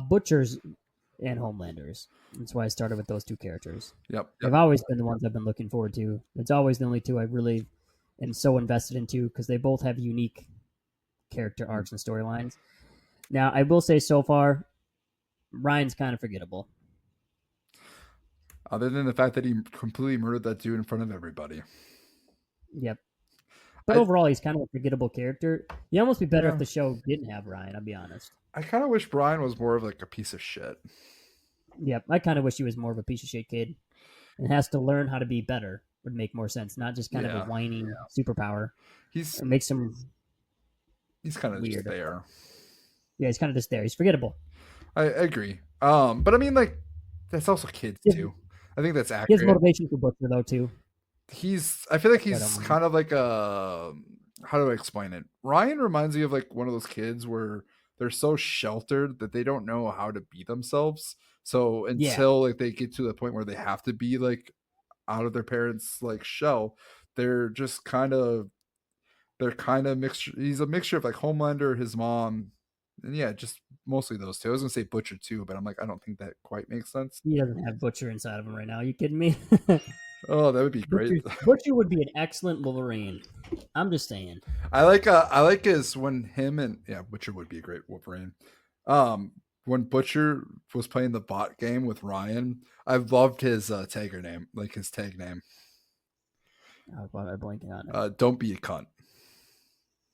Butchers and Homelanders. That's why I started with those 2 characters. Yep. They've always been the ones I've been looking forward to. It's always the only 2 I really am so invested into because they both have unique character arcs and storylines. Now, I will say so far, Ryan's kind of forgettable. Other than the fact that he completely murdered that dude in front of everybody. Yep. But overall, he's kind of a forgettable character. It'd almost be better if the show didn't have Ryan, I'll be honest. I kind of wish Brian was more of like a piece of shit. Yep. I kind of wish he was more of a piece of shit kid and has to learn how to be better. Would make more sense, not just kind of a whiny superpower. He's It makes him kind of weird. just there. Yeah, he's kind of just there. He's forgettable. I agree. But I mean, like, that's also kids too. I think that's accurate. He has motivation for Butcher though too. I feel like he's kind of like a, how do I explain it? Ryan reminds me of like one of those kids where they're so sheltered that they don't know how to be themselves. So until like they get to the point where they have to be like out of their parents' like shell, they're just kind of mixture. He's a mixture of like Homelander, his mom, and yeah, just mostly those 2. I was gonna say Butcher too, but I'm like, I don't think that quite makes sense. He doesn't have Butcher inside of him right now. Are you kidding me? Oh, that would be great. Butcher would be an excellent Wolverine. I'm just saying. I like his when him and Butcher would be a great Wolverine. When Butcher was playing the bot game with Ryan, I loved his tag name. Oh, why am I blanking on it? Don't be a cunt.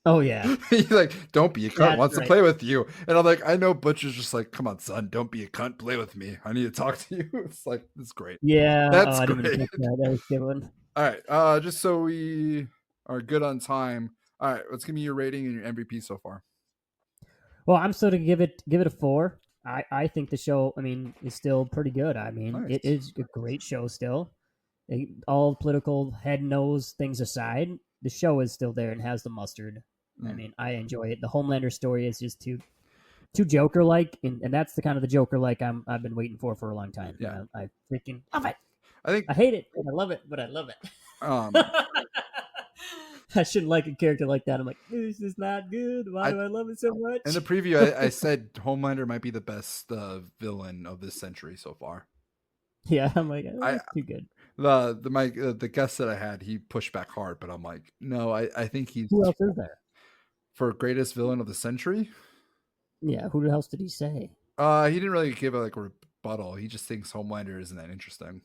Oh yeah. He's like, don't be a cunt. That's Wants right. to play with you, and I'm like, I know Butcher's just like, come on, son, don't be a cunt. Play with me. I need to talk to you. It's like, it's great. Yeah. That's I didn't great. even think that was a good one. All right. Just so we are good on time. All right, let's give me your rating and your MVP so far. Well, I'm still to give it a 4. I think the show, is still pretty good. Nice. It is a great show still. All political head nose things aside, the show is still there and has the mustard. I enjoy it. The Homelander story is just too Joker like, and that's the kind of the Joker like I've been waiting for a long time. Yeah. I freaking love it. I hate it, and I love it, but I love it. I shouldn't like a character like that. I'm like, this is not good. Why do I love it so much? In the preview, I said Homelander might be the best villain of this century so far. Yeah, I'm like, that's too good. The guest that I had, he pushed back hard, but I'm like, no, I think he's. Who else is there? For greatest villain of the century? Yeah, who else did he say? He didn't really give a rebuttal. He just thinks Homelander isn't that interesting.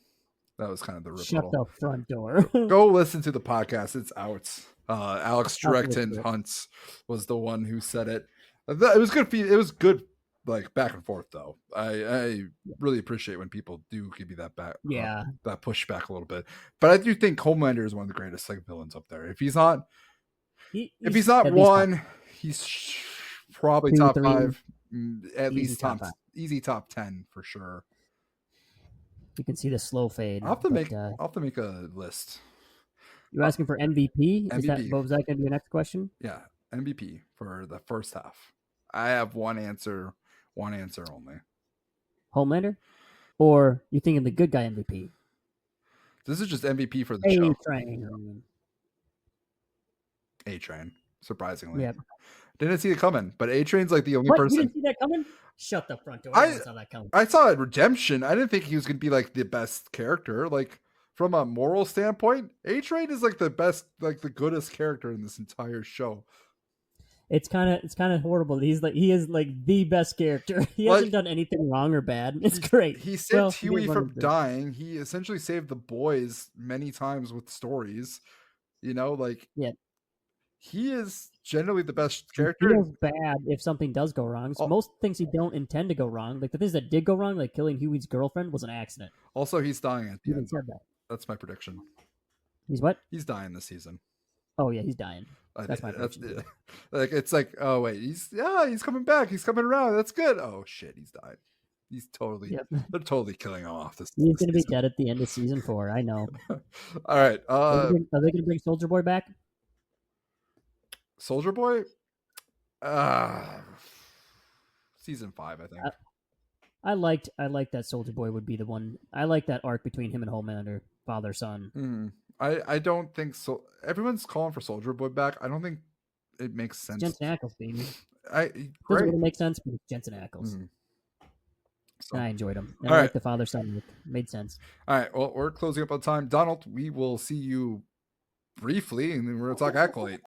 That was kind of the rebuttal. Shut the front door. Go listen to the podcast. It's out. Alex Directon Hunt was the one who said it. It was good. It was good, like back and forth though. I really appreciate when people do give you that back. That pushback a little bit. But I do think Homelander is one of the greatest like villains up there. If he's not, he's not one, he's probably 2, top 3, 5. At easy least top 5. Easy top 10 for sure. You can see the slow fade. I'll have to make a list. You're asking for MVP? MVP. Was that going to be your next question? Yeah, MVP for the first half. I have one answer only. Homelander? Or you thinking the good guy MVP? This is just MVP for the show. A-Train. Surprisingly. Yeah. Didn't see it coming, but A-Train's like the only What? person. You didn't see that coming? Shut the front door. I saw that coming. I saw Redemption. I didn't think he was going to be like the best character. Like from a moral standpoint, A-Train is like the best, like the goodest character in this entire show. It's kind of horrible. He is like the best character. He hasn't done anything wrong or bad. It's great. He saved He did Hughie one from of the- dying. He essentially saved the boys many times with stories. Like Yeah. he is generally the best He character. feels bad if something does go wrong. Oh. Most things he don't intend to go wrong. Like the things that did go wrong, like killing Huey's girlfriend, was an accident. Also, he's dying at He the even end. said that. That's my prediction. He's what? He's dying this season. Oh yeah, he's dying. That's my That's prediction. like it's like, oh wait, he's coming back. He's coming around. That's good. Oh shit, he's died. He's totally Yep. they're totally killing him off this. He's this gonna be season. dead at the end of season 4. I know. All right. Are they gonna bring Soldier Boy back? Soldier Boy. Season 5, I think. I liked that Soldier Boy would be the one. I like that arc between him and Homelander, father son. I don't think so. Everyone's calling for Soldier Boy back. I don't think it makes sense. Jensen Ackles, baby. Great. Doesn't really make sense, but it's Jensen Ackles. So, And I enjoyed him. And all I right. like the father son. Made sense. all right. Well, we're closing up on time. Donald, we will see you briefly, and then we're going to talk Acolyte.